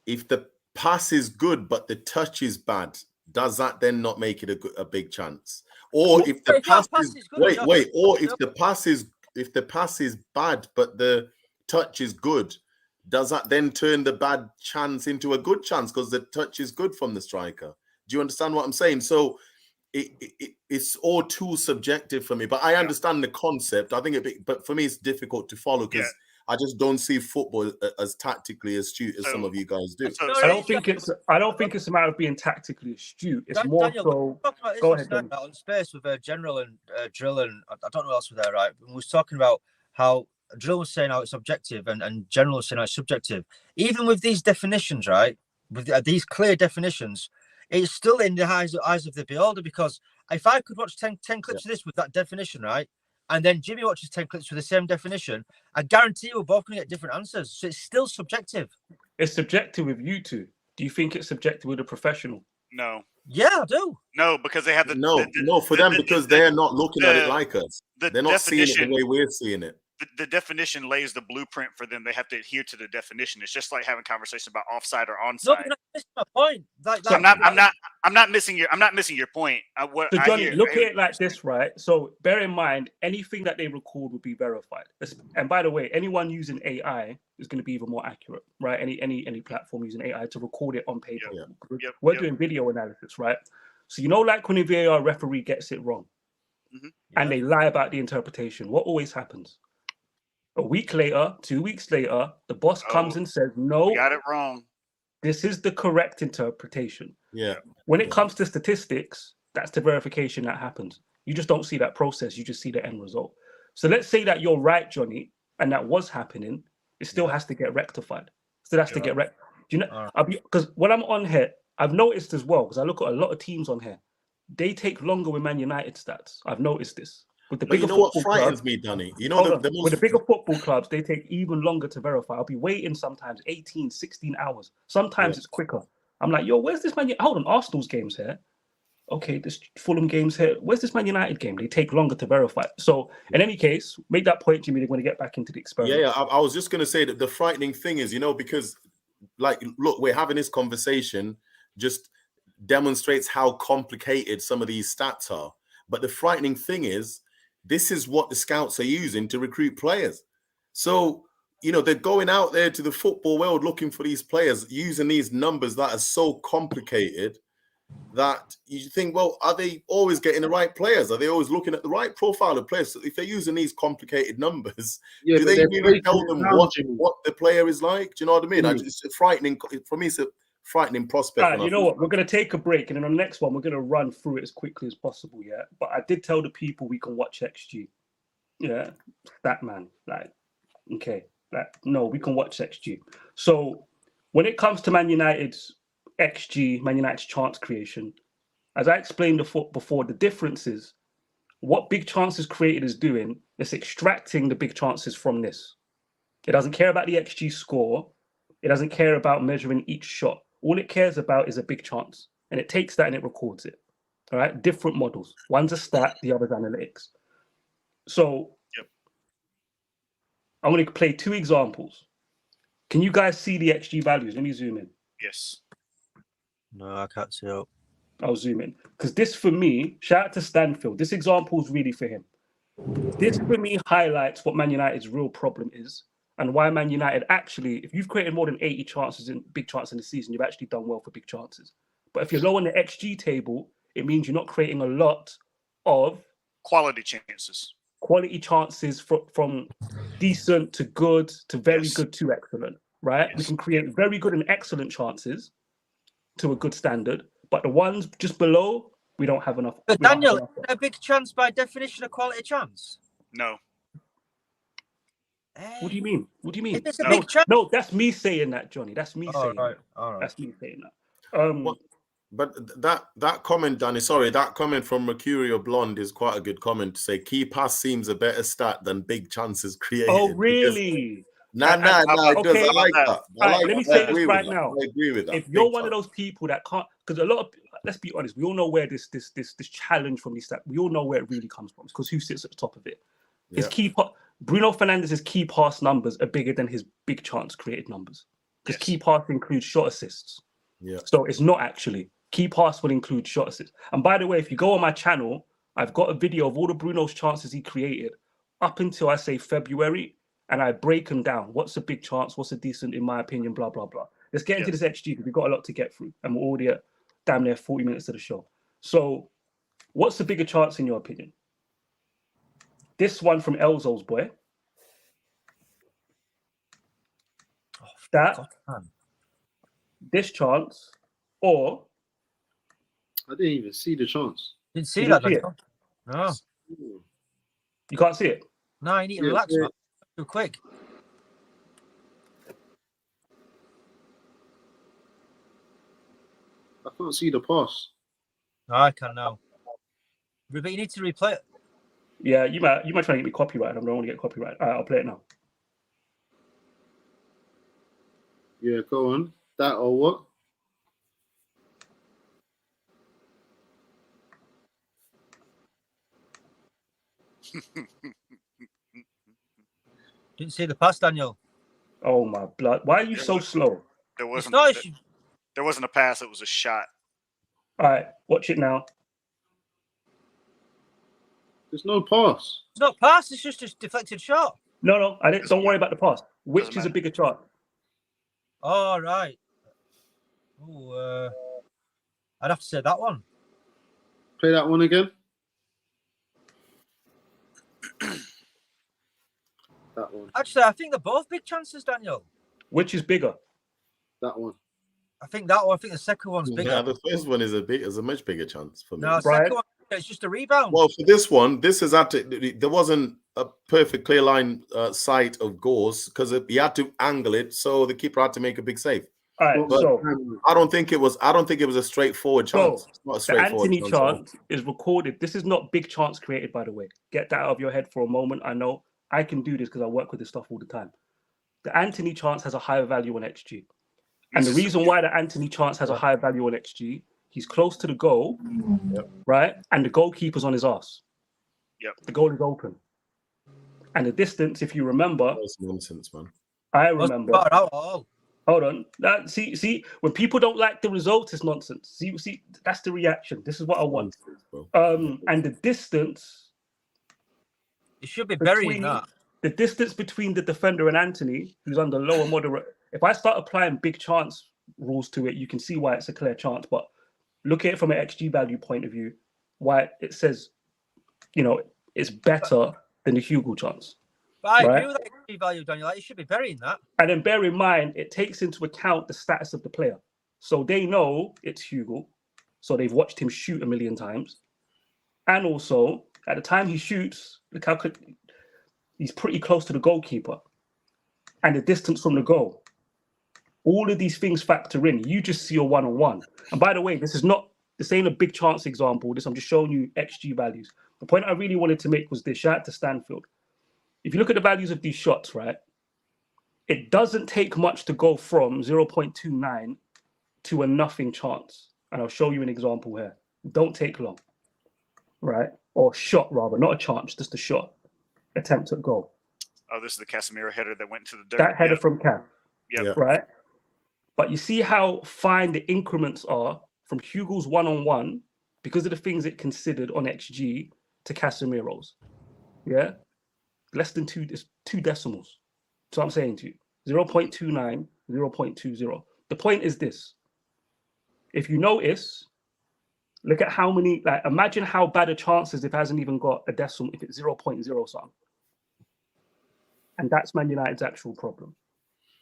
if the pass is good but the touch is bad, does that then not make it a big chance? Or if the pass is good, or if the pass is bad but the touch is good, does that then turn the bad chance into a good chance because the touch is good from the striker? Do you understand what I'm saying? So it's all too subjective for me. But I understand the concept. I think but for me, it's difficult to follow because I just don't see football as tactically astute as some of you guys do. I don't think it's a matter of being tactically astute. It's more so. Go ahead. On space with General and Drill, and I don't know who else was there, right? We was talking about how Drill was saying how it's objective and General was saying how it's subjective. Even with these definitions, right, with these clear definitions, it's still in the eyes of the beholder, because if I could watch 10 clips of this with that definition, right, and then Jimmy watches 10 clips with the same definition, I guarantee we're both going to get different answers. So it's still subjective. It's subjective with you two. Do you think it's subjective with a professional? No. Yeah, I do. No, because they have because they're not looking at it like us. They're not seeing it the way we're seeing it. The definition lays the blueprint for them. They have to adhere to the definition. It's just like having conversation about offside or onside. No, but that's my point. I'm not missing your point. So Johnny, look at it like this, right? So bear in mind, anything that they record will be verified. And by the way, anyone using AI is going to be even more accurate, right? Any platform using AI to record it on paper. We're doing video analysis, right? So like when a VAR referee gets it wrong, and they lie about the interpretation, what always happens? A week later, 2 weeks later, the boss comes and says, no, you got it wrong. This is the correct interpretation. Yeah. When it comes to statistics, that's the verification that happens. You just don't see that process. You just see the end result. So let's say that you're right, Johnny, and that was happening. It still has to get rectified. Still has to get rectified. Do you know? Because when I'm on here, I've noticed as well, because I look at a lot of teams on here, they take longer with Man United stats. I've noticed this. With the bigger what frightens me, Danny? With the bigger football clubs, they take even longer to verify. I'll be waiting sometimes 18, 16 hours. Sometimes it's quicker. I'm like, yo, where's this Man United? Hold on, Arsenal's game's here. Okay, this Fulham game's here. Where's this Man United game? They take longer to verify. So in any case, make that point, Jimmy. They're going to get back into the experiment. Yeah, I was just going to say that the frightening thing is, because look, we're having this conversation just demonstrates how complicated some of these stats are. But the frightening thing is, this is what the scouts are using to recruit players. So, they're going out there to the football world looking for these players, using these numbers that are so complicated that you think, well, are they always getting the right players? Are they always looking at the right profile of players? So if they're using these complicated numbers, do they really tell them what the player is like? Do you know what I mean? It's frightening. For me, it's a frightening prospect. You know what? We're going to take a break, and then on the next one, we're going to run through it as quickly as possible. Yeah, but I did tell the people we can watch XG. Yeah, that man. No, we can watch XG. So when it comes to Man United's XG, Man United's chance creation, as I explained before, the difference is what big chances created is doing. It's extracting the big chances from this. It doesn't care about the XG score. It doesn't care about measuring each shot. All it cares about is a big chance, and it takes that and it records it. All right, different models. One's a stat, the other's analytics. So I'm going to play 2 examples. Can you guys see the XG values? Let me zoom in. Yes. No, I can't see it. I'll zoom in. Because this, for me, shout out to Stanfield. This example is really for him. This, for me, highlights what Man United's real problem is and why Man United actually, if you've created more than 80 chances in big chances in the season, you've actually done well for big chances. But if you're low on the XG table, it means you're not creating a lot of quality chances. Quality chances from decent to good to very good to excellent, right? We can create very good and excellent chances to a good standard, but the ones just below, we don't have enough. But Daniel, a big chance by definition a quality chance? No. What do you mean? What do you mean? If it's a big chance. No, that's me saying that, Johnny. That's me saying that. All right. That's me saying that. But that comment, Danny, sorry, that comment from Mercurial Blonde is quite a good comment to say key pass seems a better stat than big chances created. Oh, really? Nah, it does. I like that. Let me say this right now. I agree with that. If you're one of those people that can't, because a lot of, let's be honest, we all know where this challenge from these stats, we all know where it really comes from. It's because who sits at the top of it? His Bruno Fernandez's key pass numbers are bigger than his big chance created numbers. Because key pass includes shot assists. Yeah. So it's not actually. Key pass will include shot assists. And by the way, if you go on my channel, I've got a video of all the Bruno's chances he created up until I say February, and I break them down. What's a big chance? What's a decent, in my opinion, blah, blah, blah. Let's get into this XG because we've got a lot to get through. And we're already at damn near 40 minutes of the show. So what's the bigger chance in your opinion? This one from Elzo's boy. This chance, or I didn't even see the chance. Didn't see that. No. You can't see it? No, you need to relax, man. Too quick. I can't see the pass. No, I can now. But you need to replay it. Yeah, you might try to get me copyrighted. I don't want to get copyrighted. All right, I'll play it now. Yeah, go on. That or what? Didn't see the pass, Daniel. Oh my blood! Why are you so slow? There wasn't a pass. It was a shot. All right, watch it now. There's no pass. It's not pass. It's just a deflected shot. No, I didn't. Don't worry about the pass. Which is a bigger chance? All right. Oh, I'd have to say that one. Play that one again. That one. Actually, I think they're both big chances, Daniel. Which is bigger? That one. I think that one. I think the second one's bigger. Yeah, the first one is a much bigger chance for me. No, the second one, it's just a rebound. Well, for this one, this is there wasn't a perfect clear line sight of goals because he had to angle it, so the keeper had to make a big save. All right, but so I don't think it was a straightforward chance. So it's not a straightforward the Anthony chance is recorded. This is not big chance created, by the way. Get that out of your head for a moment. I know I can do this because I work with this stuff all the time. The Anthony chance has a higher value on XG. And the reason why the Anthony chance has a higher value on XG, he's close to the goal, right? And the goalkeeper's on his ass. Yep. The goal is open. And the distance, if you remember... That's nonsense, man. I remember... Hold on. See, when people don't like the results, it's nonsense. See, that's the reaction. This is what I want. And the distance... It should be burying that. The distance between the defender and Anthony, who's under lower moderate... If I start applying big chance rules to it, you can see why it's a clear chance. But look at it from an XG value point of view, why it says, it's better than the Hugo chance. But I agree with that XG value, Daniel. You should be burying that. And then bear in mind, it takes into account the status of the player. So they know it's Hugo. So they've watched him shoot a million times. And also, at the time he shoots, look how he's pretty close to the goalkeeper. And the distance from the goal. All of these things factor in. You just see a one-on-one. And by the way, this ain't a big chance example. I'm just showing you XG values. The point I really wanted to make was this. Shout out to Stanfield. If you look at the values of these shots, right, it doesn't take much to go from 0.29 to a nothing chance. And I'll show you an example here. don't take long, right? Or shot rather, not a chance, just a shot. Attempt at goal. Oh, this is the Casemiro header that went to the dirt. That header from Cam, Yep. right? But you see how fine the increments are from Hugo's one-on-one because of the things it considered on XG to Casemiro's. Yeah? Less than two decimals. So I'm saying to you, 0.29, 0.20. The point is this. If you notice, look at how many, like, imagine how bad a chance is if it hasn't even got a decimal, if it's 0.0 something. And that's Man United's actual problem.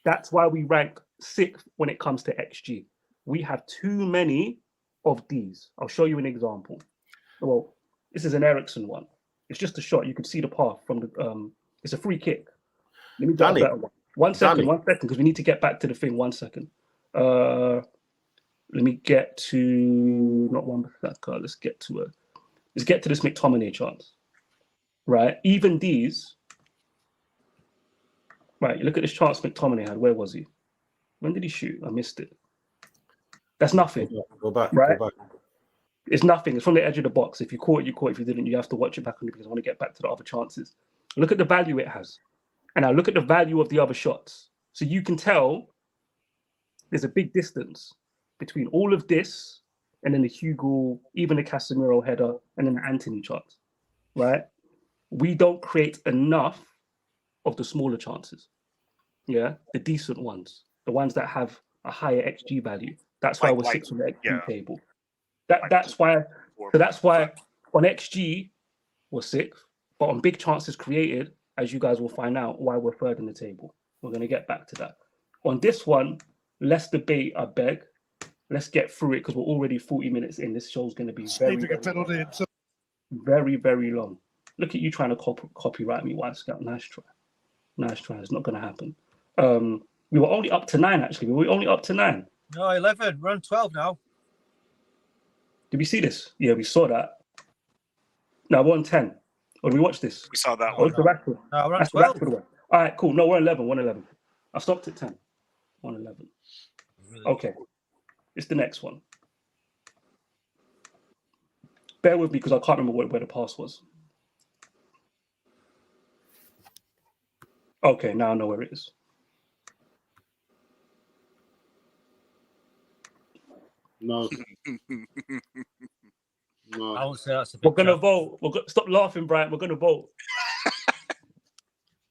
That's why we rank 6th when it comes to XG. We have too many of these. I'll show you an example. Well, this is an Ericsson one. It's just a shot. You can see the path from the. It's a free kick. Let me do a better one. One second, because we need to get back to the thing. 1 second. Let me get to not one. Let's get to this McTominay chance. Right. Even these. Right. You look at this chance McTominay had. Where was he? When did he shoot? I missed it. That's nothing. Go back. Right. Go back. It's nothing. It's from the edge of the box. If you caught it, you caught it. If you didn't, you have to watch it back on it because I want to get back to the other chances. Look at the value it has. And now look at the value of the other shots. So you can tell there's a big distance between all of this and then the Hugo, even the Casemiro header, and then the Anthony chance, right? We don't create enough of the smaller chances. Yeah, the decent ones, the ones that have a higher XG value. That's why we're 6th on the XG table. That's why on XG we're 6th, but on big chances created, as you guys will find out, why we're 3rd in the table. We're going to get back to that. On this one, less debate, I beg. Let's get through it because we're already 40 minutes in. This show's going to be very, very long. Look at you trying to copyright me, White Scout. Nice try. Nice try. It's not going to happen. We were only up to 9, actually. We were only up to 9. No, 11. We're on 12 now. Did we see this? Yeah, we saw that. No, we're on 10. Or did we watch this? We saw that Oh, one. it's the Rashford. No, we're on That's 12. the Rashford one. All right, cool. No, we're 11. 111. I stopped at 10. 111. Really? Okay. It's the next one. Bear with me because I can't remember where the pass was. Okay, now I know where it is. No. No. I would say that's a big We're going to chance. vote. Stop laughing, Brian. We're going to vote.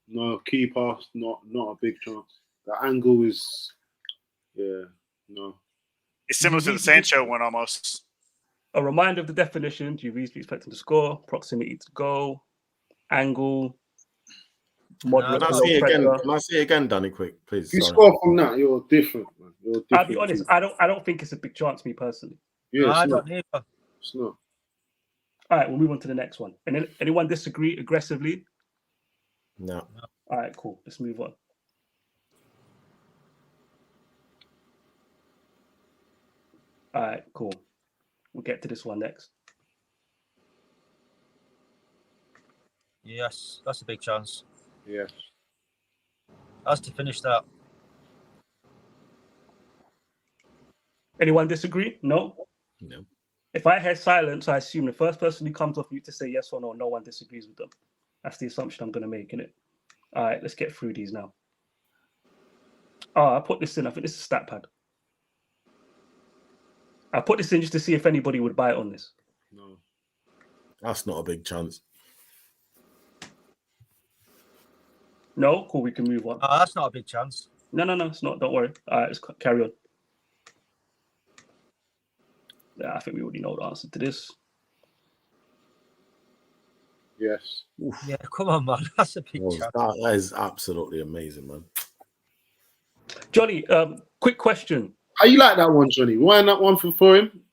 No, key pass, not a big chance. The angle is, no. It's similar to the Sancho one almost. A reminder of the definition. Do you reasonably expect him to score? Proximity to goal. Angle. Moderate. Can I see it again? Can I see it again, Danny? Quick, please. If you score from that, you're different, man. You're different. I'll be honest. I don't think it's a big chance, me personally. Yeah, No, I don't either. It's not. All right, we'll move on to the next one. And then anyone disagree aggressively? No. All right, cool. Let's move on. All right, cool. We'll get to this one next. Yes, that's a big chance. Yes. Has to finish that. Anyone disagree? No? No. If I hear silence, I assume the first person who comes off mute to say yes or no, no one disagrees with them. That's the assumption I'm going to make, innit? All right, let's get through these now. Oh, I put this in. I think this is stat pad. I put this in just to see if anybody would buy it on this. No. That's not a big chance. No? Cool, we can move on. That's not a big chance. No, it's not. Don't worry. All right, let's carry on. Yeah, I think we already know the answer to this. Yes. Oof. Yeah, come on, man. That's a big chance. That is absolutely amazing, man. Johnny, quick question. How you like that one, Johnny? Why not one for him?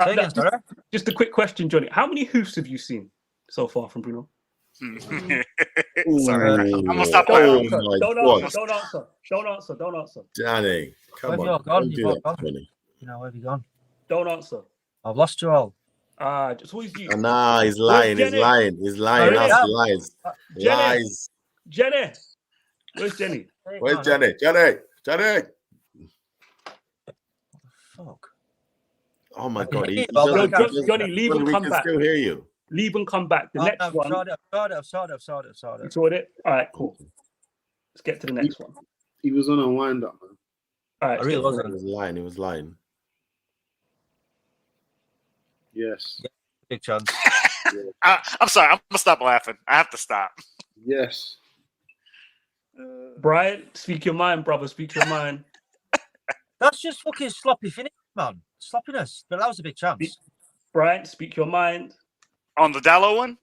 Say again, sorry? Just a quick question, Johnny. How many hoofs have you seen so far from Bruno? Sorry, I'm gonna stop. Don't answer. Danny, come Where on. have you gone? Don't do You've that, gone. Johnny. You know, where have you gone? Don't answer. I've lost you all. Just who is you? Nah, he's lying. He's Jenny? lying. He's lying. Really? That's lies. Jenny? Lies. Jenny. Where's Jenny? Where's Jenny? Jenny. Fuck. Oh my God. Johnny, leave and come back. Still hear you. Leave and come back. The next one. I've saw it. You saw it? All right, cool. Let's get to the next one. He was on a wind up, man. All right, He was lying. Yes. Big chance. I'm sorry. I'm gonna stop laughing. I have to stop. Yes. Brian, speak your mind, brother. Speak your mind. That's just fucking sloppy finish, man. Sloppiness. But that was a big chance. Brian, speak your mind. On the Dallo one?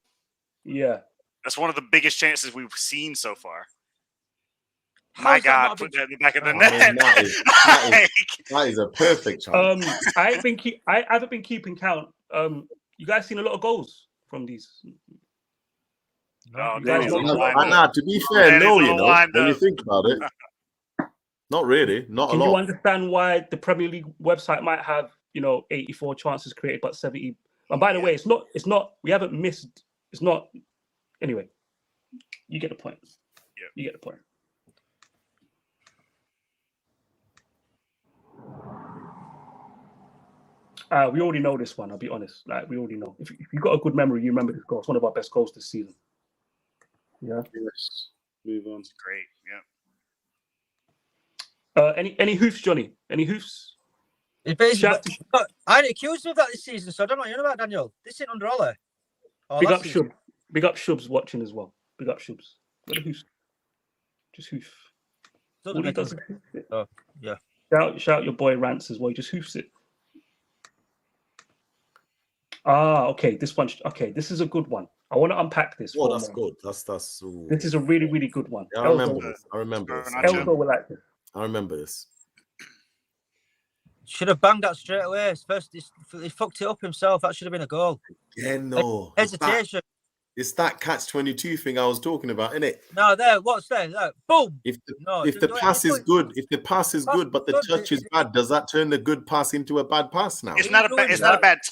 Yeah. That's one of the biggest chances we've seen so far. My God, put that in the back of the net. That is a perfect chance. I haven't been keeping count. You guys seen a lot of goals from these? Oh, to be fair, no, you know, when you think about it, not really, not a lot. Can you understand why the Premier League website might have, 84 chances created, but 70? And by the way, it's not. We haven't missed. It's not. Anyway, you get the point. Yeah, you get the point. We already know this one. I'll be honest. Like, we already know. If you've got a good memory, you remember this goal. It's one of our best goals this season. Yeah. Yes. Move on. Great. Yeah. Any hoofs, Johnny? Any hoofs? I ain't accused of that this season, so I don't know what you're on about, Daniel. This ain't under Ole. Big up Shub. Big up Shub's watching as well. Big up Shub's. What a hoofs. Just hoof. All he does is hoof it. Oh, yeah. Shout your boy Rants as well. He just hoofs it. Okay. This one. Okay, this is a good one. I want to unpack this. Oh, that's good. That's. Ooh. This is a really, really good one. Yeah, I remember this. Elzo will like this. I remember this. Should have banged that straight away. First, he fucked it up himself. That should have been a goal. Yeah, no. Hesitation. It's that catch-22 thing I was talking about, isn't it? No, what's there? Look, boom. If the pass is good, but the touch is bad, does that turn the good pass into a bad pass now? It's not a bad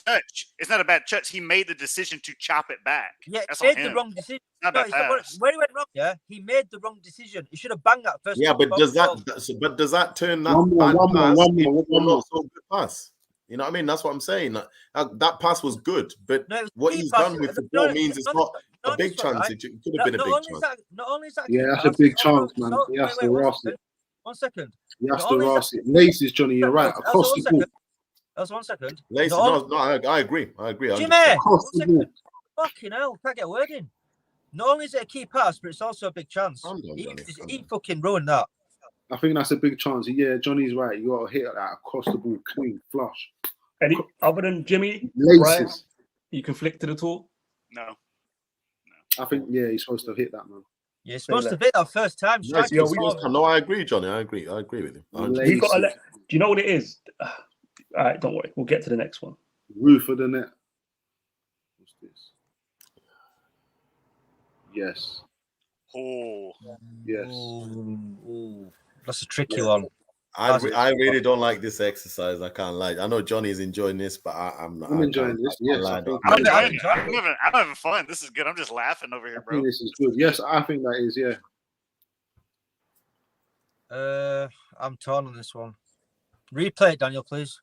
touch. It's not a bad touch. He made the decision to chop it back. Yeah, he made the wrong decision. Where he went wrong, he made the wrong decision. He should have banged that first. Yeah, but does that turn that bad pass into a not so good pass? You know what I mean? That's what I'm saying. That pass was good, but what he's done with the ball means it's not a big chance. It could have been a big chance. Not only is that, yeah, that's a big chance, man. He has to ross it. 1 second. He has to ross it. Laces, Johnny, you're right. Across the ball. That's 1 second. Laces, no, I agree. Jimmy, fucking hell, can't get a word in. Not only is it a key pass, but it's also a big chance. He fucking ruined that. I think that's a big chance. Yeah, Johnny's right. You got to hit that across the ball, clean, flush. Any other than Jimmy, Brian, you conflicted at all? No. I think he's supposed to hit that, man. Yeah, he's supposed to hit that first time. No, I agree, Johnny. I agree with him. Do you know what it is? All right, don't worry. We'll get to the next one. Roof of the net. What's this? Yes. Oh. Yes. Ooh. That's a tricky one. I really don't like this exercise. I can't lie. I know Johnny is enjoying this, but I'm not. I'm enjoying this. Yes, I'm having fun. This is good. I'm just laughing over here, bro. This is good. Yes, I think that is. Yeah. I'm torn on this one. Replay it, Daniel, please.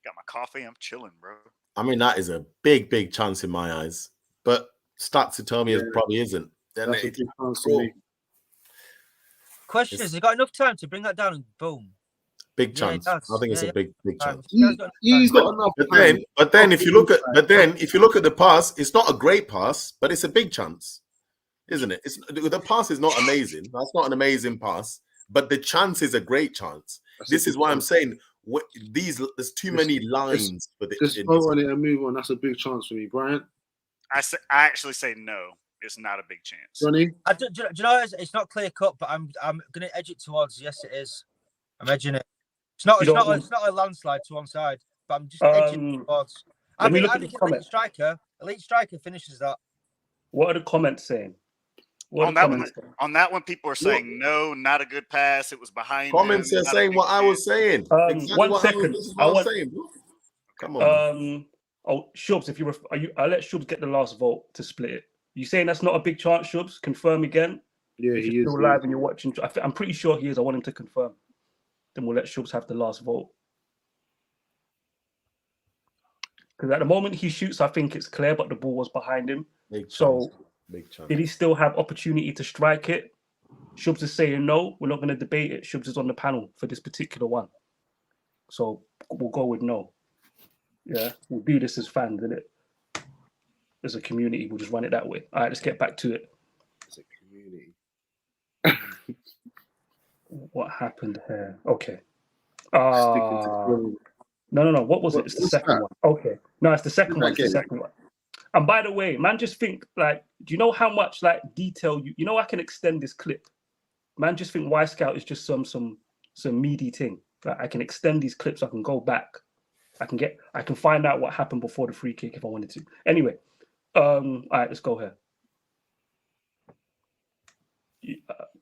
Got my coffee. I'm chilling, bro. I mean, that is a big chance in my eyes, but stats to tell me it probably isn't. Then that's a big chance to me. Question is, he got enough time to bring that down and boom. Big chance. I think it's a big chance. He's got enough. But then if you look at the pass, it's not a great pass, but it's a big chance, isn't it? The pass is not amazing. That's not an amazing pass, but the chance is a great chance. This is why I'm saying there's too many lines for this. Just vote on it and move on. That's a big chance for me, Brian. I actually say no. It's not a big chance. Johnny? Do you know it's not clear cut, but I'm going to edge it towards yes, it is. I'm edging it. It's not a landslide to one side, but I'm just edging towards. I think elite striker finishes that. What are the comments saying? On that one, people are saying no, not a good pass. It was behind. Comments are saying what I was saying. Exactly 1 second. Come on. Shubs, I'll let Shubs get the last vote to split it. You saying that's not a big chance, Shubs? Confirm again. Yeah, if he you're is. Still live and you're watching. I'm pretty sure he is. I want him to confirm. Then we'll let Shubs have the last vote. Because at the moment he shoots, I think it's clear, but the ball was behind him. Big chance. So Big chance. did he still have opportunity to strike it? Shubs is saying no. We're not going to debate it. Shubs is on the panel for this particular one. So we'll go with no. Yeah, we'll do this as fans, innit? As a community, we'll just run it that way. All right, let's get back to it. As a community. What happened here? Okay. Sticking to No. What was it? It's the second one. Okay. No, it's the second one. It's the second one. And by the way, man, just think like, do you know how much like detail you know? I can extend this clip. Man, just think Y Scout is just some meaty thing. Like I can extend these clips. I can go back. I can find out what happened before the free kick if I wanted to. Anyway, all right, let's go here.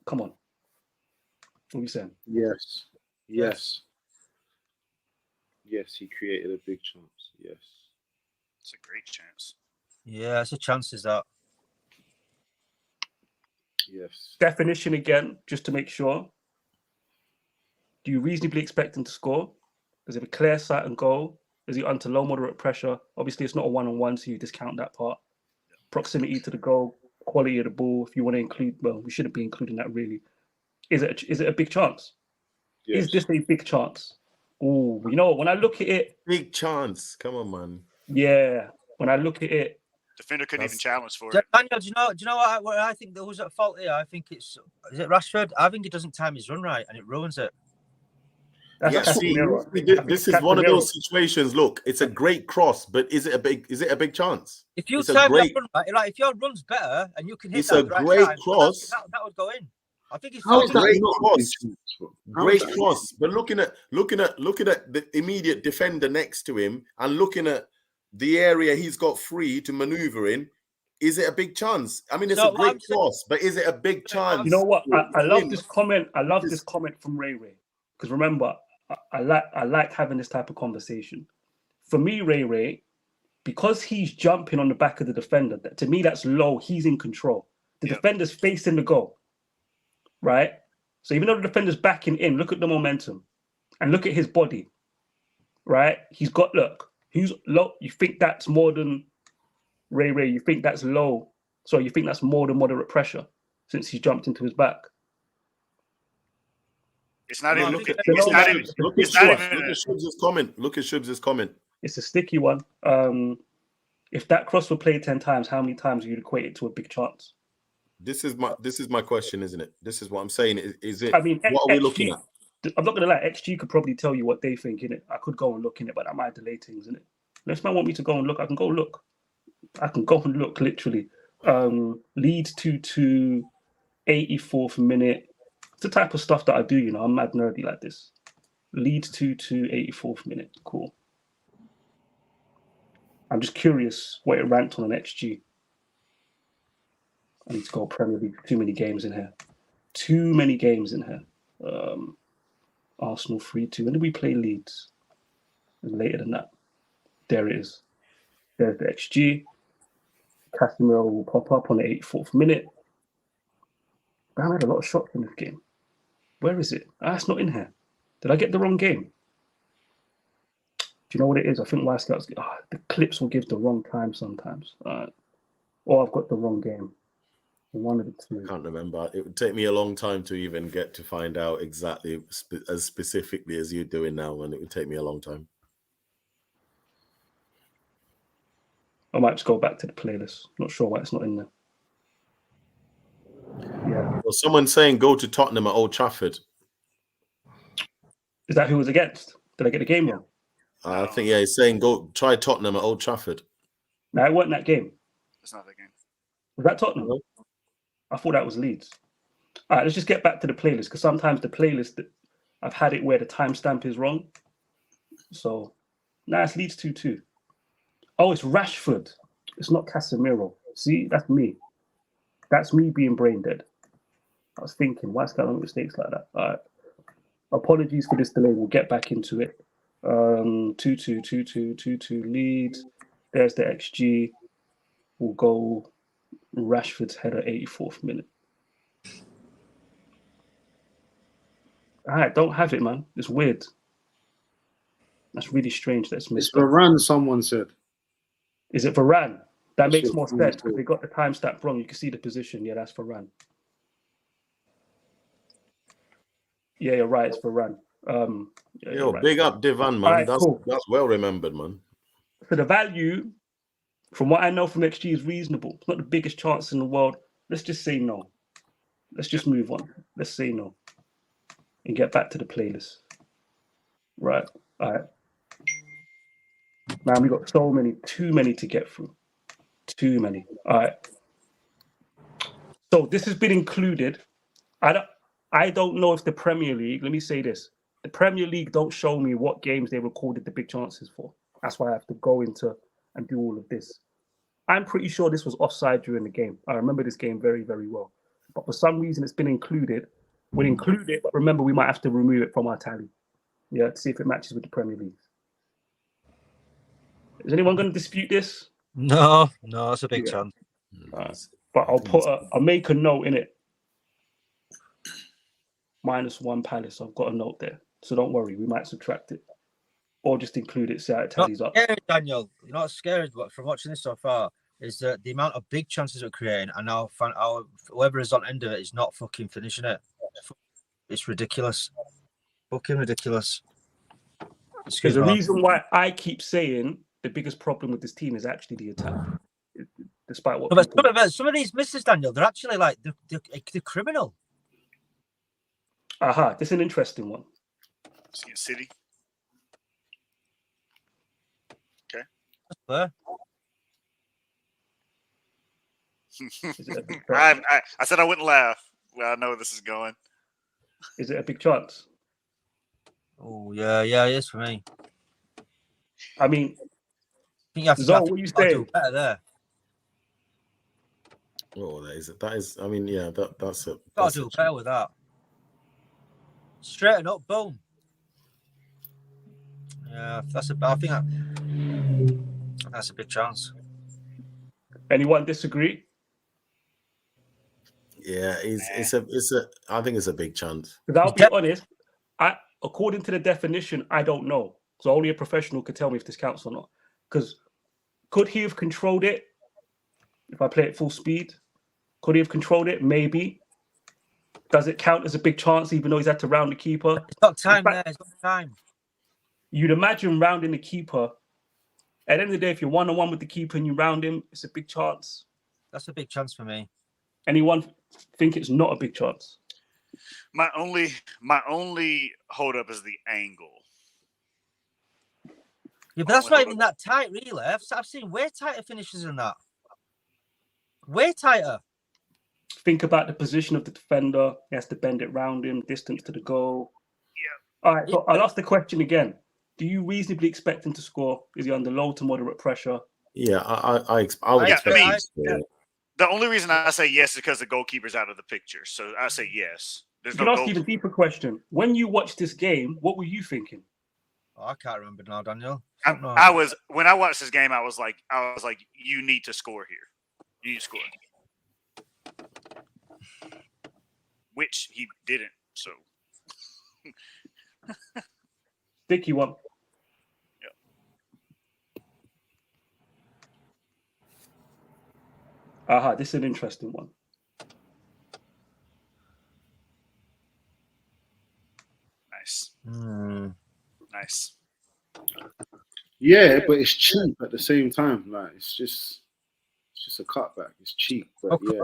Come on. What are you saying? Yes. Yes, he created a big chance. Yes. It's a great chance. Yeah, it's a chance, is that? Yes. Definition again, just to make sure. Do you reasonably expect him to score? Is it a clear sight and goal? Is he under low moderate pressure? Obviously, it's not a one-on-one, so you discount that part. Proximity to the goal, quality of the ball. If you want to include, well, we shouldn't be including that really. Is it a big chance? Yes. Is this a big chance? Oh, you know, when I look at it, Big chance. Come on, man. yeah. When I look at it, Defender couldn't even challenge for it. Daniel, do you know what I think? Who's at fault here? I think is it Rashford? I think he doesn't time his run right, and it ruins it. that's This is one of those situations. Look, it's a great cross, but is it a big chance? If you time your run right, like if your run's better and you can hit it's that a great time, cross. that would go in. I think it's How is that great not cross? Great cross, but looking at the immediate defender next to him and looking at the area he's got free to maneuver in, is it a big chance? I mean, it's a great cross, but is it a big chance? You know what? I love this comment. I love this comment from Ray because remember, I like having this type of conversation. For me, Ray, because he's jumping on the back of the defender, to me that's low. He's in control. The defender's facing the goal. Right? So even though the defender's backing in, look at the momentum and look at his body. Right? He's got, look, he's low. You think that's more than Ray, you think that's low. So you think that's more than moderate pressure since he jumped into his back. It's not even. Look at Shubs' comment. It's a sticky one. If that cross were played 10 times, how many times would you equate it to a big chance? This is my question, isn't it? This is what I'm saying. Is it? I mean, what are we looking at? I'm not gonna lie. XG could probably tell you what they think in it. I could go and look in it, but that might delay things in it. Unless man want me to go and look, I can go look. I can go and look literally. Leeds 2-2, 84th minute. It's the type of stuff that I do. You know, I'm mad nerdy like this. Leeds 2-2, 84th minute. Cool. I'm just curious what it ranked on an XG. I need to go Premier League. Too many games in here. Arsenal 3-2. When did we play Leeds? It was later than that. There it is. There's the XG. Casemiro will pop up on the 84th minute. I had a lot of shots in this game. Where is it? It's not in here. Did I get the wrong game? Do you know what it is? I think Y Scouts, the clips will give the wrong time sometimes. Or I've got the wrong game. One of the two. I can't remember. It would take me a long time to even get to find out exactly as specifically as you're doing now, and it would take me a long time. I might just go back to the playlist. Not sure why it's not in there. Yeah. Well, someone's saying go to Tottenham at Old Trafford. Is that who was against? Did I get the game wrong? I think he's saying go try Tottenham at Old Trafford. No, it wasn't that game. It's not that game. Was that Tottenham? No. I thought that was Leeds. All right, let's just get back to the playlist because sometimes the playlist, I've had it where the timestamp is wrong. So, it's Leeds 2-2. Oh, it's Rashford. It's not Casemiro. See, that's me. That's me being brain dead. I was thinking, why is going on mistakes like that? All right. Apologies for this delay. We'll get back into it. 2-2 Leeds. There's the XG. We'll go Rashford's header, 84th minute. All right, don't have it, man. It's weird. That's really strange. That's missed. It's Varane, someone said. Is it Varane? That That's makes what more Varane sense because they got the time stamp wrong. You can see the position. Yeah, that's Varane. Yeah, you're right. It's Varane. Yeah, Yo, right. big up Divan, man. All right, that's cool. that's well remembered, man. So the value, from what I know from XG, is reasonable. It's not the biggest chance in the world. Let's just say no. Let's just move on. Let's say no and get back to the playlist. Right. All right. Man, we got so many, too many to get through. Too many. All right. So this has been included. I don't know if the Premier League, let me say this. The Premier League don't show me what games they recorded the big chances for. That's why I have to go into and do all of this. I'm pretty sure this was offside during the game. I remember this game very, very well. But for some reason, it's been included. We'll include it, but remember, we might have to remove it from our tally. Yeah, to see if it matches with the Premier League. Is anyone going to dispute this? No, it's a big chance. But I'll make a note in it. -1 Palace. I've got a note there. So don't worry, we might subtract it. Or just include it, see how it tallies up. Scared, Daniel. You're not scared from watching this so far. Is that the amount of big chances we're creating, and now whoever is on end of it is not fucking finishing it. It's ridiculous. Fucking ridiculous. There's a reason why I keep saying the biggest problem with this team is actually the attack. Despite what some of these misses, Daniel, they're actually like they're criminal. This is an interesting one. City. Okay. That's I said I wouldn't laugh. Well, I know where this is going. Is it a big chance? Oh yeah, it is for me. I mean, I think you have to, what you say? Do better there. Oh, that is. I mean, yeah, that's it. Got to do better with that. Straighten up, boom. Yeah, I think that's a big chance. Anyone disagree? Yeah, I think it's a big chance. Because I'll be honest, according to the definition, I don't know. So only a professional could tell me if this counts or not. Because could he have controlled it if I play it full speed? Could he have controlled it? Maybe. Does it count as a big chance even though he's had to round the keeper? It's got time there. It's got time. You'd imagine rounding the keeper. At the end of the day, if you're one-on-one with the keeper and you round him, it's a big chance. That's a big chance for me. Anyone think it's not a big chance? My only hold up is the angle. Yeah, but that's not even that tight, really. I've seen way tighter finishes than that. Way tighter. Think about the position of the defender. He has to bend it round him, distance to the goal. Yeah. All right, so I'll ask the question again. Do you reasonably expect him to score? Is he under low to moderate pressure? Yeah, I would expect him to score. The only reason I say yes is because the goalkeeper's out of the picture. So I say yes. You can ask even deeper question. When you watched this game, what were you thinking? Oh, I can't remember now, Daniel. When I watched this game, I was like, you need to score here. You need to score. Which he didn't. So sticky one. This is an interesting one. Nice. Nice. Yeah, but it's cheap at the same time. Like it's just a cutback. It's cheap, but yeah.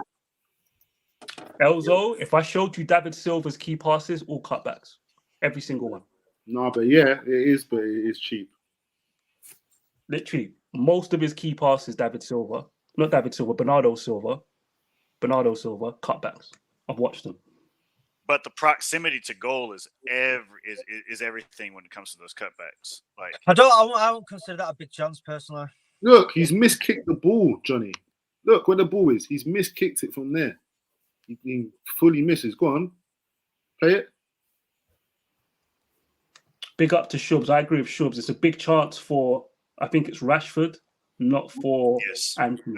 Elzo, if I showed you David Silva's key passes, all cutbacks, every single one. No, but yeah, it is, but it is cheap. Literally, most of his key passes, Bernardo Silva, cutbacks. I've watched them. But the proximity to goal is everything when it comes to those cutbacks. Like I won't consider that a big chance personally. Look, he's miskicked the ball, Johnny. Look where the ball is. He's miskicked it from there. He fully misses. Go on, play it. Big up to Shubs. I agree with Shubs. It's a big chance for, I think it's Rashford, not for Anthony.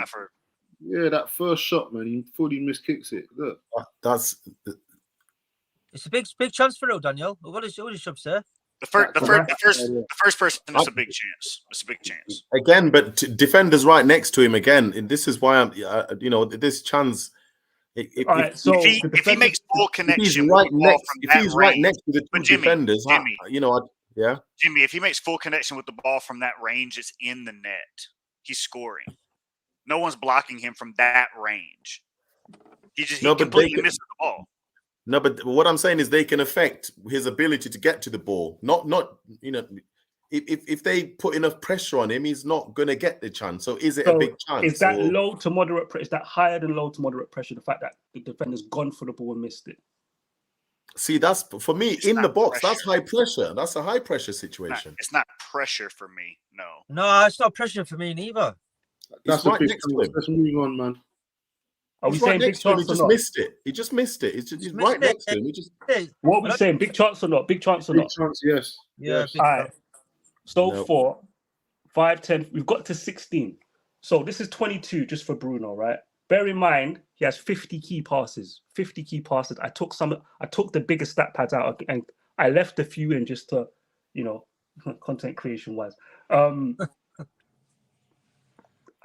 Yeah, that first shot, man, he fully miskicks it. Look, that's. It's a big chance for real, Daniel. What does Shubs say? The first person is a big chance. It's a big chance. Again, but defender's right next to him again. And this is why I'm, this chance. If he makes full connection, if he's right next to the two defenders, Jimmy, if he makes full connection with the ball from that range, it's in the net. He's scoring. No one's blocking him from that range. He completely misses the ball. No, but what I'm saying is they can affect his ability to get to the ball. If they put enough pressure on him, he's not going to get the chance. So is it a big chance? Is that low to moderate pressure? Is that higher than low to moderate pressure? The fact that the defender's gone for the ball and missed it. See, that's for me in the box. Pressure. That's high pressure. That's a high pressure situation. It's not pressure for me. No, it's not pressure for me neither. That's right next to him. Let's move on, man. Are we saying big chance or not? He just missed it. He's right next to him. What are we saying? Big chance or not? Big chance or not? Big chance, yes. Yeah. All right. So 4, 5, 10. We've got to 16. So this is 22 just for Bruno, right? Bear in mind he has 50 key passes. 50 key passes. I took the biggest stat pads out and I left a few in just to, content creation wise. I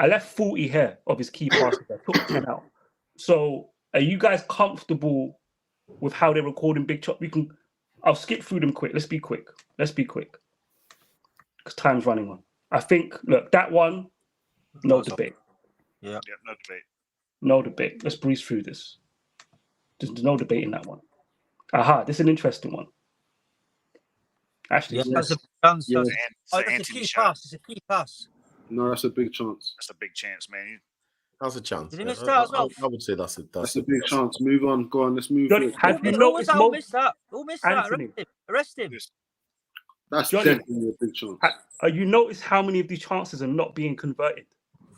left 40 here of his key passes. I took 10 out. So are you guys comfortable with how they're recording big chop? I'll skip through them quick. Let's be quick. Because time's running on. I think, look, that one, no debate. Yeah, no debate. No debate. Let's breeze through this. There's no debate in that one. Aha, this is an interesting one. Actually, that's a chance. Yeah. It's a key pass. It's a key pass. No, that's a big chance. That's a big chance, man. That's a chance. Did he miss that as well? I would say that's a big chance. Move on. Go on. Let's move. Have you noticed? Who missed that? Anthony. Arrest him. That's definitely a big chance. You notice how many of these chances are not being converted?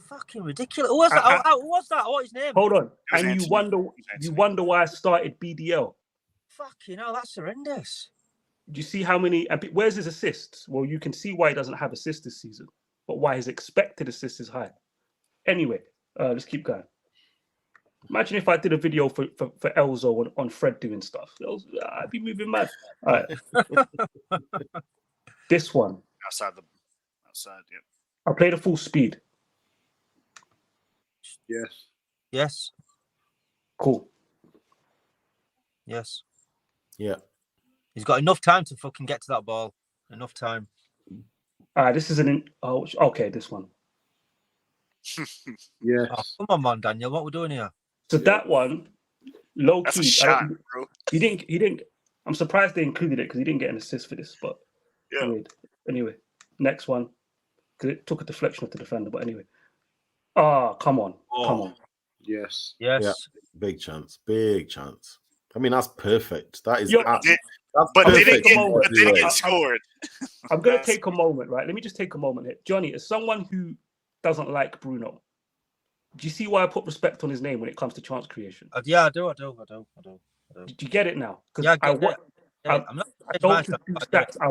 Fucking ridiculous. Who was that? Who was that? What's his name? Hold on. And you wonder why I started BDL. Fucking hell, that's horrendous. Do you see how many? Where's his assists? Well, you can see why he doesn't have assists this season, but why his expected assists is high. Anyway, let's keep going. Imagine if I did a video for Elzo on Fred doing stuff. I'd be moving mad. All right. This one. Outside, yeah. I'll play the full speed. Yes. Cool. Yes. Yeah. He's got enough time to fucking get to that ball. Enough time. This is okay, this one. Yeah. Oh, come on, man, Daniel. What we're doing here? So that one, low That's key. a shot, bro. He didn't. I'm surprised they included it because he didn't get an assist for this. But anyway, next one because it took a deflection of the defender. But anyway, come on. Yes. Yeah. Big chance. I mean, that's perfect. That is. But did it get scored? I'm gonna take a moment, right? Let me just take a moment here, Johnny. As someone who doesn't like Bruno, do you see why I put respect on his name when it comes to chance creation? Yeah, I do. Did you get it now? Because I don't do stats. I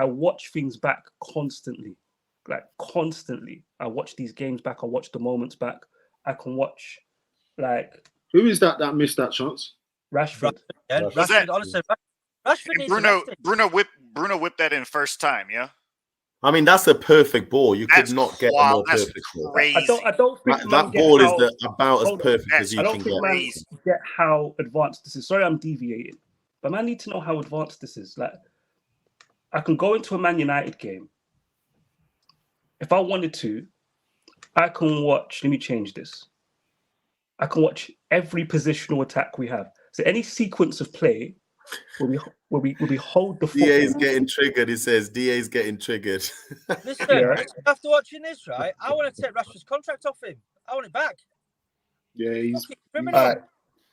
watch things back constantly. I watch these games back. I watch the moments back. I can watch who is that missed that chance? Rashford. Rashford. Honestly, Rashford. Bruno whipped that in first time. Yeah. I mean, that's a perfect ball. You could not get a more perfect ball. I don't think that ball is about as perfect as you can get. I don't think man get how advanced this is. Sorry, I'm deviating, but man, I need to know how advanced this is. I can go into a Man United game. If I wanted to, I can watch. Let me change this. I can watch every positional attack we have. So any sequence of play where we hold the football. DA's getting triggered. He says DA's getting triggered. Listen, after watching this, right, I want to take Rashford's contract off him. I want it back. Yeah, he's criminal.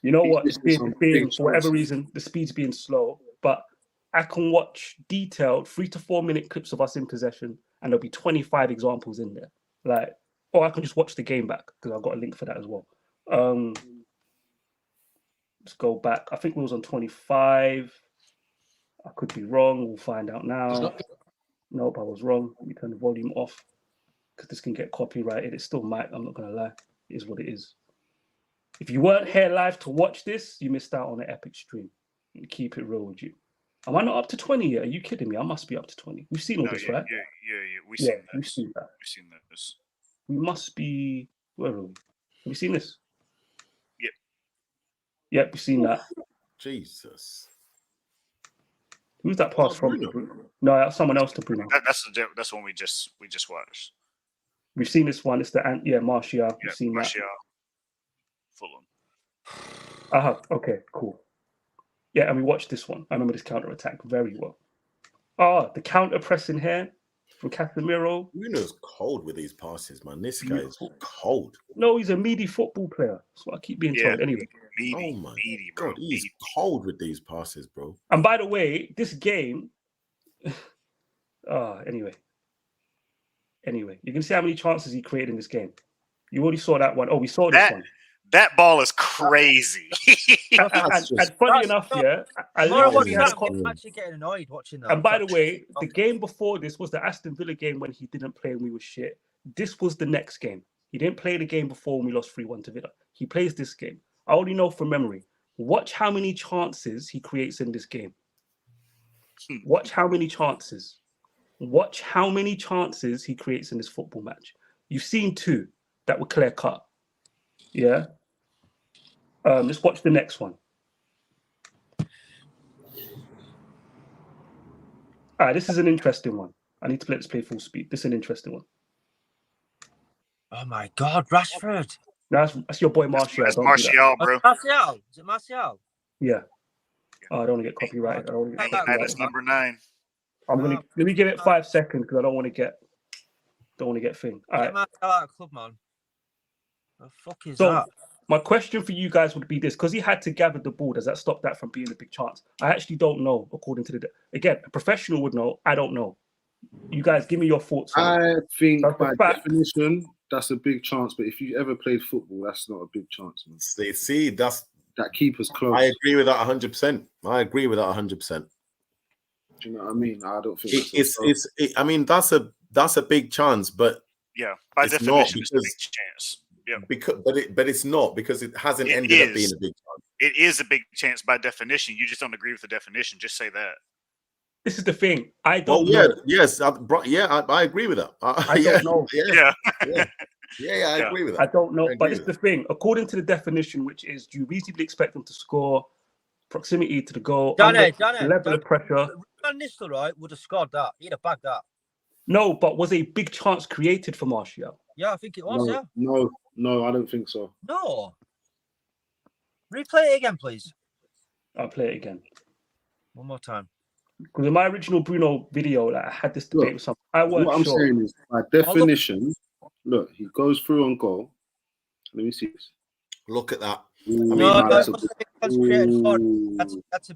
You know what? It's being for whatever reason, the speed's being slow, but I can watch detailed 3 to 4 minute clips of us in possession, and there'll be 25 examples in there. Or I can just watch the game back because I've got a link for that as well. Let's go back. I think we was on 25. I could be wrong. We'll find out now. Nope, I was wrong. Let me turn the volume off because this can get copyrighted. It still might. I'm not going to lie. It is what it is. If you weren't here live to watch this, you missed out on an epic stream. Keep it real with you. Am I not up to 20 yet? Are you kidding me? I must be up to 20. We've seen all this, right? Yeah. We've seen that. We've seen that. We've seen this. We must be. Where are we? Have we seen this? Yep. Yep, we've seen that. Jesus. Who's that pass from? Bruno. No, that's someone else to Bruno. That's one we just watched. We've seen this one. It's the Martial. We've seen Martial. that. Fulham. Okay, cool. Yeah, and we watched this one. I remember this counter attack very well. The counter pressing here from Casemiro. Bruno's cold with these passes, man. This guy is cold. No, he's a meaty football player. That's what I keep being told. Anyway. Oh my God, he's cold with these passes, bro. And by the way, this game. Anyway, you can see how many chances he created in this game. You already saw that one. Oh, we saw this one. That ball is crazy. and funny enough, I'm actually getting annoyed watching that. And by the way, the game before this was the Aston Villa game when he didn't play and we were shit. This was the next game. He didn't play the game before when we lost 3-1 to Villa. He plays this game. I only know from memory. Watch how many chances he creates in this game. Watch how many chances. Watch how many chances he creates in this football match. You've seen 2 that were clear cut. Yeah. Let's watch the next one. This is an interesting one. I need to let's play full speed. This is an interesting one. Oh my God, Rashford. No, that's your boy Martial. That's Martial, bro. Martial. Is it Martial? Yeah. I don't want to get copyrighted. That's number 9. Let me give it 5 seconds because I don't want to get thing. All right. Martial out of club, man. The fuck is that? My question for you guys would be this: because he had to gather the ball, does that stop that from being a big chance? I actually don't know. According to again, a professional would know. I don't know. You guys, give me your thoughts. I think by definition, that's a big chance. But if you ever played football, that's not a big chance, man. See, that keeper's close. I agree with that 100%. I agree with that 100%. Do you know what I mean? I don't think I mean, that's a big chance, but by definition, it's a big chance. Yeah, but it's not because it hasn't ended up being a big chance. It is a big chance by definition. You just don't agree with the definition. Just say that. This is the thing. I don't know. I agree with that. I don't know. I agree with that. I don't know, but it's the thing. According to the definition, which is, do you reasonably expect them to score? Proximity to the goal, level of pressure. Van Nistelrooy would have scored that. He'd have bagged that. No, but was a big chance created for Martial? Yeah, I think it was. No, I don't think so. No. Replay it again, please. I'll play it again. One more time. Because in my original Bruno video, I had this debate with someone. What I'm saying is, by definition, look, he goes through on goal. Let me see this. Look at that. That's a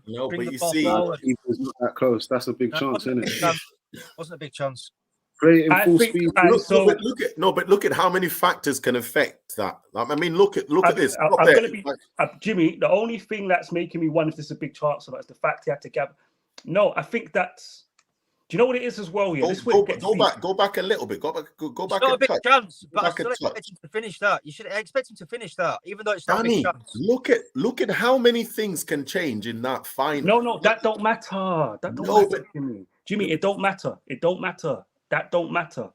no, but you see, he's not that close. That's a big chance, isn't it? Wasn't a big chance. Play in full speed. Look at how many factors can affect that. I mean, look at this. Jimmy, the only thing that's making me wonder if this is a big chance or not is the fact he had to gather. No, I think that's. Do you know what it is as well? Yeah, go back a little bit. Go back. It's not a big chance, but I still expect him to finish that. You should expect him to finish that, even though it's not a big chance. Look at how many things can change in that final. No, that don't matter. That don't matter, Jimmy. It don't matter. That don't matter.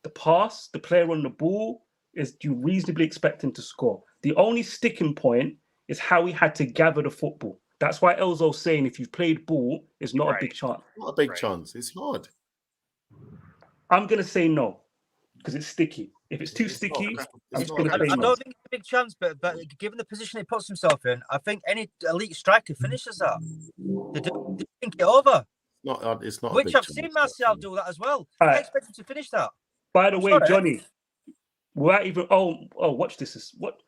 The pass, the player on the ball, is you reasonably expect him to score. The only sticking point is how he had to gather the football. That's why Elzo's saying if you've played ball, it's not a big chance. Not a big chance. It's hard. I'm going to say no because it's sticky. If it's too sticky, I'm just going to say no. I don't think it's a big chance, but given the position he puts himself in, I think any elite striker finishes that. They think it over. It's not. Which I've seen Martial do that as well. I expect him to finish that. By the way, Johnny, without even watch this. What?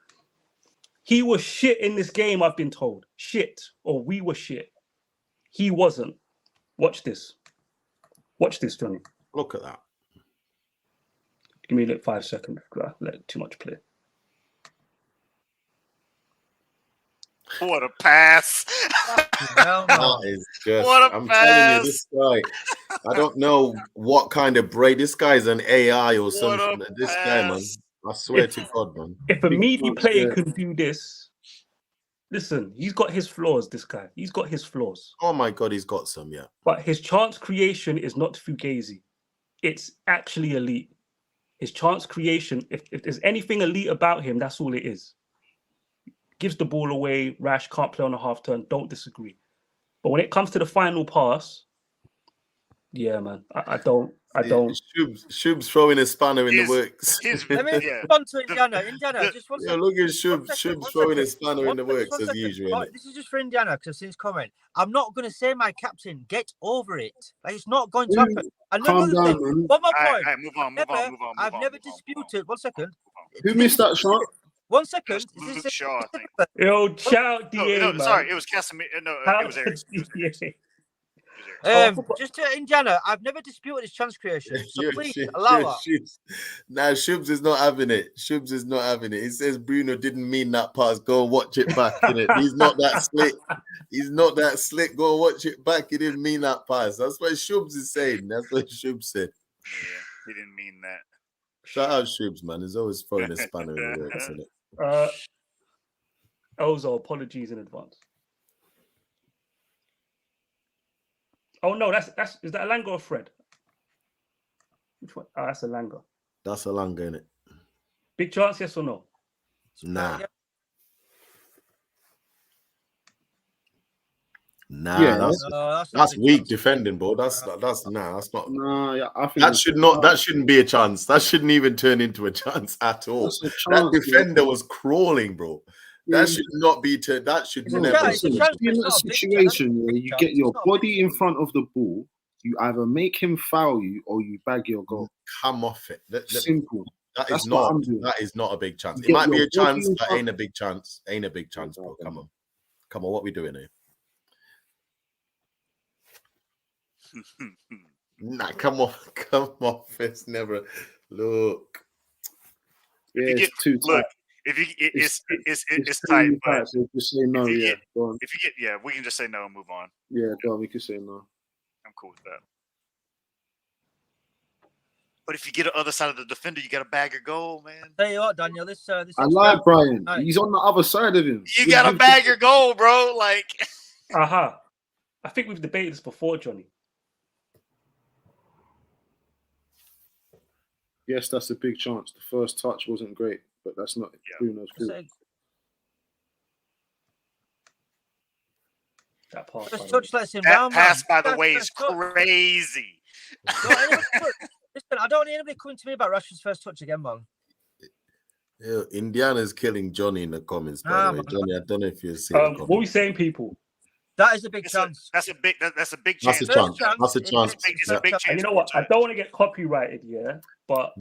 He was shit in this game, I've been told. Shit. Or we were shit. He wasn't. Watch this. Watch this, Johnny. Look at that. Give me 5 seconds. I let too much play. What a pass. That is just, what a I'm pass. telling you, this guy, I don't know what kind of brain. This guy's an AI or something. This guy, man. I swear to God, man. If a meaty player can do this, Listen, he's got his flaws, this guy. He's got his flaws. Oh my God, he's got some, yeah. But his chance creation is not fugazi. It's actually elite. His chance creation, if there's anything elite about him, that's all it is. Gives the ball away, rash, can't play on a half turn, don't disagree. But when it comes to the final pass, yeah, man, I don't. Shub's throwing a spanner in the works. Let me respond to Indiana. Indiana, just one second. Look at Shub's throwing a spanner in the works as usual. This is just for Indiana because I've seen his comment. I'm not going to say my captain. Get over it. Like, it's not going to happen. And calm down, man. One more point. Move on. I've never disputed. One second. Who missed that shot? 1 second. Luke Shaw, I think. Yo, shout DA, no, man. sorry, it was Casemiro. No, it was Eric. Just to Indiana, I've never disputed his chance creation. So please allow her. Now Shubs is not having it. Shubs is not having it. He says Bruno didn't mean that pass. Go and watch it back. Innit? He's not that slick. He's not that slick. Go and watch it back. He didn't mean that pass. That's what Shubs is saying. That's what Shubs said. Yeah, he didn't mean that. Shout out Shubs, man. He's always throwing a spanner in the works, isn't it? Ozo, apologies in advance. Oh no, is that a Langa or Fred? Which one? Oh, that's a Langa. That's a Langa, innit? Big chance, yes or no? Nah. Yeah, that's weak defending, bro. That's not. Nah, yeah, I think that shouldn't be a chance. That shouldn't even turn into a chance at all. That defender was crawling, bro. That should not be turned. That should never. In a situation where you get your body in front of the ball, you either make him foul you or you bag your goal. Come off it. Simple. That is not a big chance. It might be a chance, but ain't a big chance. Ain't a big chance, bro. Come on. What we doing here? Nah, come off. It's never look. Yeah, it's too tight. If you it's tight, but so just say no. If you get we can just say no and move on. Yeah, go on, we can say no. I'm cool with that. But if you get the other side of the defender, you got to bag your goal, man. Tell you what, Daniel, this I like Brian. He's on the other side of him. You got to bag your goal, bro. Like, I think we've debated this before, Johnny. Yes, that's a big chance. The first touch wasn't great, but that's not Bruno's fault. That pass, pass, by the way, is crazy. Listen, I don't need anybody coming to me about Rashford's first touch again, man. Yeah, Indiana's killing Johnny in the comments, by the way. Johnny, I don't know if you're seeing what are we saying, people? That is a big chance. That's a big chance. That's a chance. It's a big chance. And you know what? I don't want to get copyrighted, but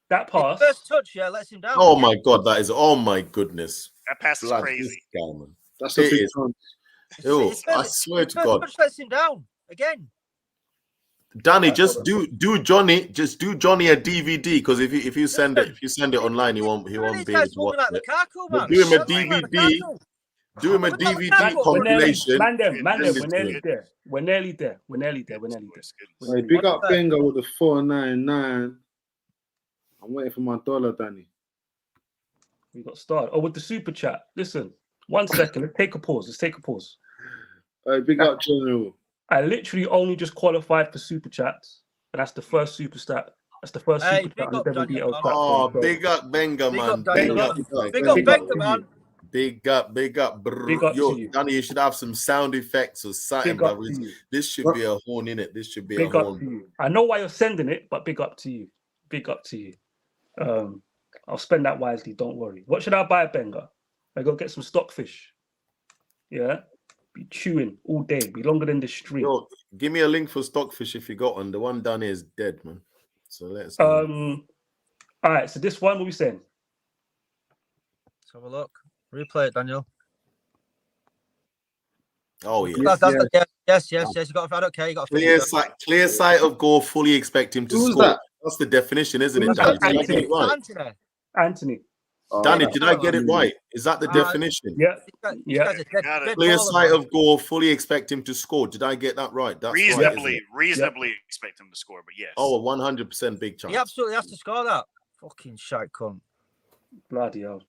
that pass. First touch, lets him down. Oh my God, that is. Oh my goodness. That pass is crazy. Guy, man. That's a big chance. I swear to God. Touch lets him down again. Danny, just do Johnny a DVD, because if you send it online, he won't be able to watch it. Do him a DVD. Do him a DVD compilation. Man, we're nearly there. Hey, big up Benga with the 499. I'm waiting for my dollar, Danny. We got started. Oh, with the super chat. Listen, 1 second. Let's take a pause. Hey, big up General. I literally only just qualified for super chats, and that's the first super stat. That's the first super chat on the WBL. Oh, big up Benga, man. Big up Benga, man. Big up. Big up Yo, to you. Danny, you should have some sound effects or something, bro. This should be a horn in it. This should be big a up horn. to you. I know why you're sending it, but big up to you. I'll spend that wisely. Don't worry. What should I buy, Benga? I go get some stockfish. Yeah, be chewing all day. Be longer than the stream. Yo, give me a link for stockfish if you got one. The one down here is dead, man. So let's. All right. So this one, what are we saying? Let's have a look. Replay it, Daniel. Oh yeah. Yes. You got. I don't care. You got. Clear sight of goal. Fully expect him to score. That? That's the definition, isn't it, Danny? Did I get it right? Anthony. Danny, did I get it right? Is that the definition? Yeah. Clear sight of goal. Fully expect him to score. Did I get that right? That's reasonably expect him to score, but yes. Oh, 100% big chance. He absolutely has to score that. Fucking shite cunt. Bloody hell.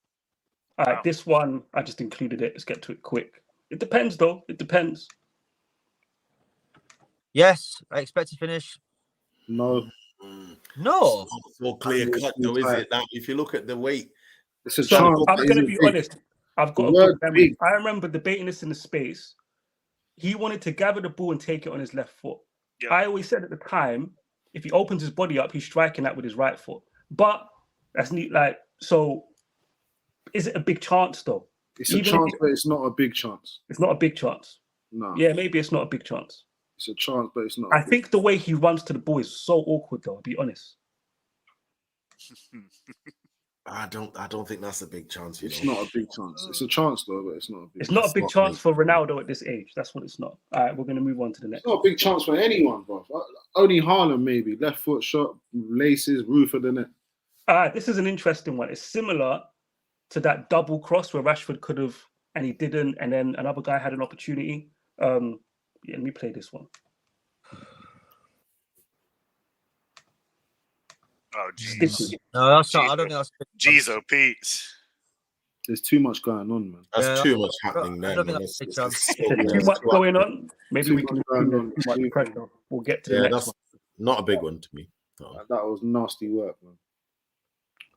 All right, this one, I just included it. Let's get to it quick. It depends, though. It depends. Yes, I expect to finish. No. No. It's not so clear cut, though, is it? That if you look at the weight, it's a So chance. I'm going to be honest. I've got a good memory. I remember debating this in the space. He wanted to gather the ball and take it on his left foot. Yep. I always said at the time, if he opens his body up, he's striking that with his right foot. But that's neat. Like, so is it a big chance, though? It's a chance, but it's not a big chance. It's not a big chance. No. Yeah, maybe it's not a big chance. It's a chance, but it's not. I think the way he runs to the ball is so awkward, though. I'll be honest. I don't think that's a big chance. It's not a big chance. It's a chance, though, but it's not a big. It's not a big chance for Ronaldo at this age. That's what it's not. All right, we're going to move on to the next. It's not a big chance for anyone, bro. Only Haaland, maybe. Left foot shot, laces, roof of the net. This is an interesting one. It's similar to that double cross where Rashford could have, and he didn't, and then another guy had an opportunity. Yeah, let me play this one. Oh, jeez. No, that's not. I don't think that's. Jeez, oh, Pete. There's too much going on, man. That's too much happening there. Too much going on. Maybe we can too much pressure. We'll get to the next one. Not a big one to me. No. That was nasty work,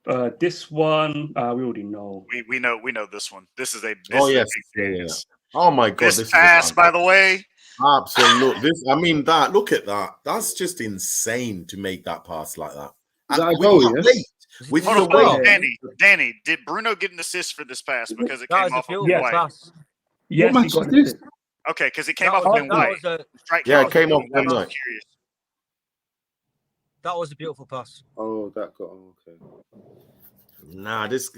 man. This one, we already know. We know this one. This is a yeah. Oh my god! This pass, by the way. Absolutely. Look at that. That's just insane to make that pass like that. Danny, did Bruno get an assist for this pass because it came off of White? Yes, he got an assist. Okay, because it came off of White. It came off Ben White. That was a beautiful pass. Oh, that got okay. Nah, this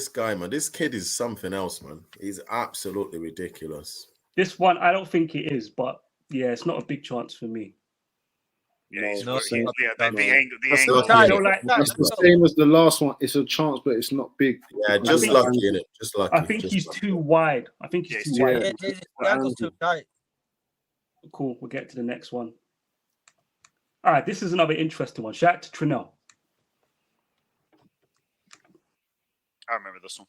guy, man, this kid is something else, man. He's absolutely ridiculous. This one, I don't think it is, but yeah, it's not a big chance for me. Yeah, the angle. That's the same as the last one. It's a chance, but it's not big. Yeah, just lucky, innit? Just lucky. I think he's too wide. I think he's too wide. The angle's too tight. Cool. We'll get to the next one. All right, this is another interesting one. Shout out to Trinell. I remember this one.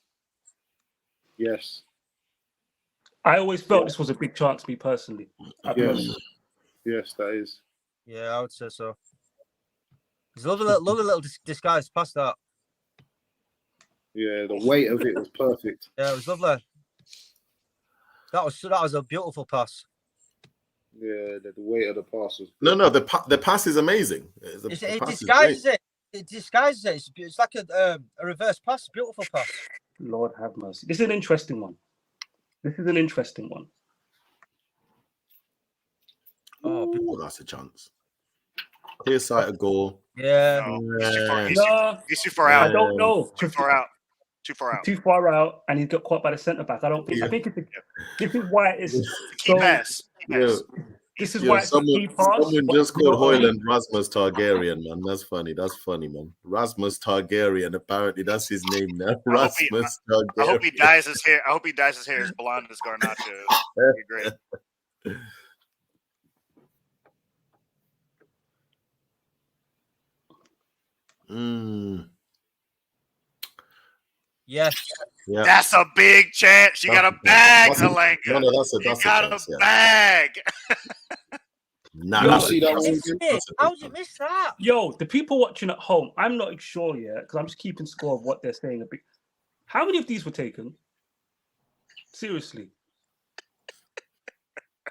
Yes. I always felt this was a big chance, me personally. Yes, that is. Yeah, I would say so. There's a lovely little disguise past that. Yeah, the weight of it was perfect. Yeah, it was lovely. That was a beautiful pass. Yeah, the weight of the pass was. No, the pass is amazing. It disguises it. It disguises it. It's like a reverse pass. Beautiful pass. Lord have mercy. This is an interesting one. Oh, that's a chance. Clear sight of goal. Yeah. He's too far out. I don't know. Too far out. Too far out, and he got caught by the centre back. I don't think. I think this is why it's key pass. This is why someone just called Hoyland Rasmus Targaryen, man. That's funny, man. Rasmus Targaryen. Apparently, that's his name now. Rasmus Targaryen. I hope he dyes his hair as blonde as Garnacho. That'd be great. Yes. Yeah. That's a big chance. You got a bag, Alanga. No, that's a chance, bag. Nah, how did you miss that? Yo, the people watching at home, I'm not sure yet because I'm just keeping score of what they're saying. How many of these were taken? Seriously.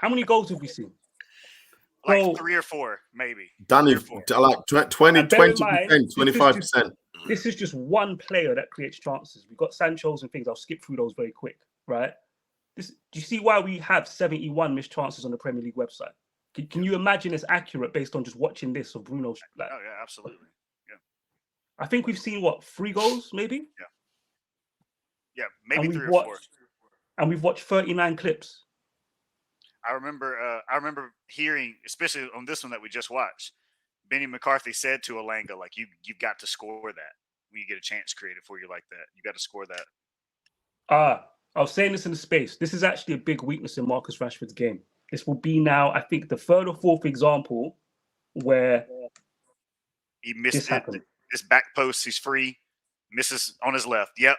How many goals have we seen? Like 3 or 4, maybe. Danny, like 20%, 25%. This is just one player that creates chances. We've got Sancho's and things. I'll skip through those very quick, right? Do you see why we have 71 missed chances on the Premier League website? Can you imagine it's accurate based on just watching this of Bruno's? Oh, yeah, absolutely. Yeah. I think we've seen, 3 goals, maybe? Yeah. Yeah, maybe 3 or 4. And we've watched 39 clips. I remember hearing, especially on this one that we just watched, Benny McCarthy said to Alanga, like, you've got to score that when you get a chance created for you like that. You got to score that. I was saying this in the space. This is actually a big weakness in Marcus Rashford's game. This will be now, I think, the 3rd or 4th example where he missed it. This back post, he's free, misses on his left. Yep.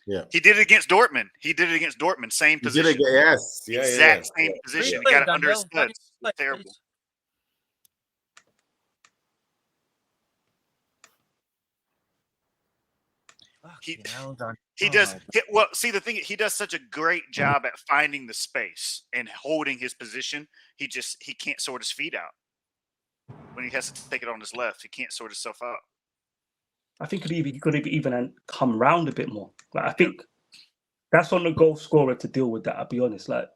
Yeah. He did it against Dortmund. Same position. Yes. Exact same position. He got it under his studs. Terrible. He does. Well, see, the thing, he does such a great job at finding the space and holding his position. He can't sort his feet out. When he has to take it on his left, he can't sort himself out. I think he could have even come round a bit more. Like, I think that's on the goal scorer to deal with that. I'll be honest. Like,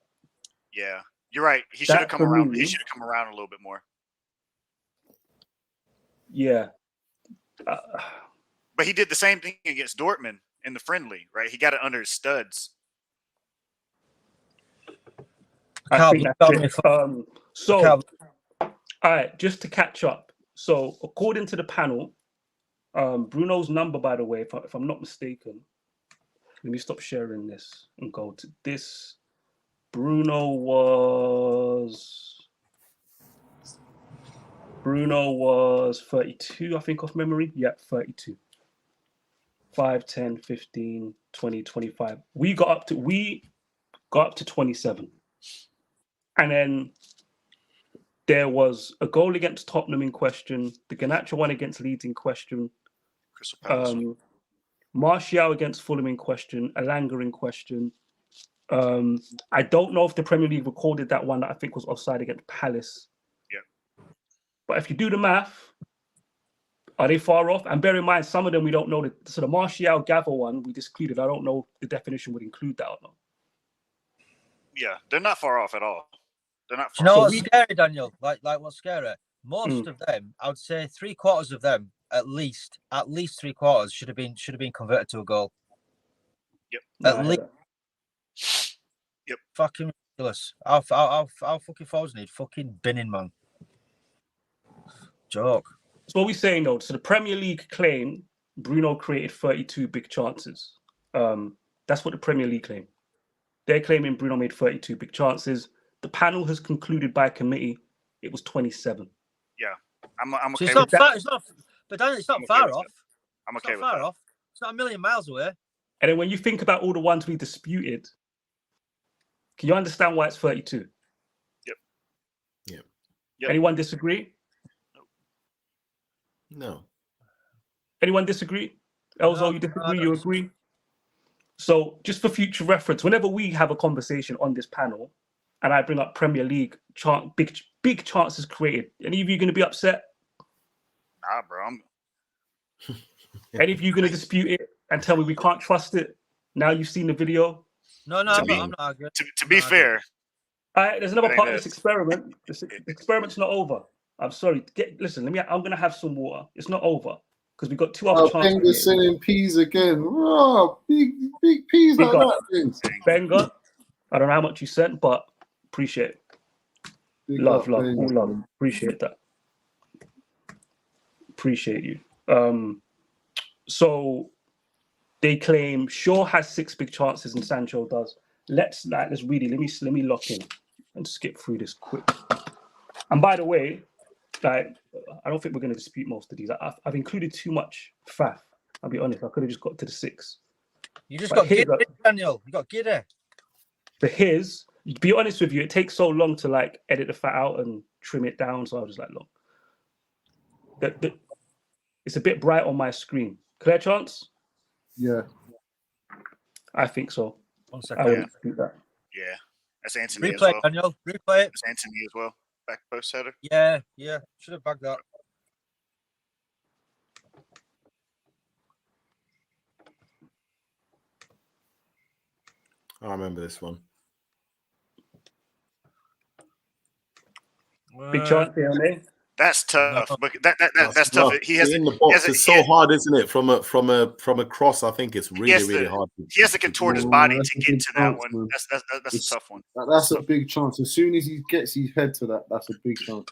yeah, you're right. He should have come around. He should have come around a little bit more. Yeah. But he did the same thing against Dortmund in the friendly, right? He got it under his studs. I think that's it. So, all right, just to catch up. So, according to the panel, Bruno's number, by the way, if I'm not mistaken, let me stop sharing this and go to this. Bruno was 32, I think, off memory. Yeah, 32. 5, 10, 15, 20, 25. We got up to 27. And then there was a goal against Tottenham in question, the Garnacho one against Leeds in question, Martial against Fulham in question, Elanga in question. I don't know if the Premier League recorded that one that I think was offside against Palace. Yeah. But if you do the math, are they far off? And bear in mind, some of them we don't know. So the Martial Gavo one we discluded. I don't know if the definition would include that or not. Yeah, they're not far off at all. They're not far off. You know what's scary, Daniel? Like what's scary? Most of them, I would say 3/4 of them, at least 3/4 should have been converted to a goal. Yep. At least. Yep. Fucking ridiculous. Our fucking forwards need fucking binning, man. Joke. So what we're saying though, so the Premier League claim Bruno created 32 big chances. That's what the Premier League claim. They're claiming Bruno made 32 big chances. The panel has concluded by committee it was 27. Yeah, I'm okay. So with that. But Daniel, it's not far off. I'm okay with that. Off. It's not a million miles away. And then when you think about all the ones we disputed, can you understand why it's 32? Yep. Anyone disagree? No. Anyone disagree? Elzo, you disagree? You agree? So just for future reference, whenever we have a conversation on this panel and I bring up Premier League big chances created, any of you going to be upset? Nah, bro. Any of you going to dispute it and tell me we can't trust it? Now you've seen the video? No, I'm not arguing. To be fair. All right, there's another part of this experiment. The experiment's not over. I'm sorry. Listen, I'm going to have some water. It's not over because we've got two other chances. Benga sending peas again. Oh, big peas like that. Benga, I don't know how much you sent, but appreciate it. Love, all love. Appreciate that. Appreciate you. So they claim Shaw has 6 big chances and Sancho does. Let's really let me lock in and skip through this quick. And by the way, I don't think we're going to dispute most of these. I've included too much faff. I'll be honest. I could have just got to the 6. You just got Giddy, Daniel. You got Giddy. But to be honest with you, it takes so long to edit the fat out and trim it down. So I was just look. It's a bit bright on my screen. Clear chance? Yeah. I think so. 1 second. I wouldn't dispute that. Yeah. That's Anthony Replay, as well. Daniel. Replay it. That's Anthony as well. Back post header. Yeah. Should have bagged that. I remember this one. Big chance here, mate. That's tough. But that's tough. He has in the box. It's so hard, isn't it? From a cross, I think it's really hard. He has to contort his body to get to that one. That's a tough one. That's a big chance. As soon as he gets his head to that, that's a big chance.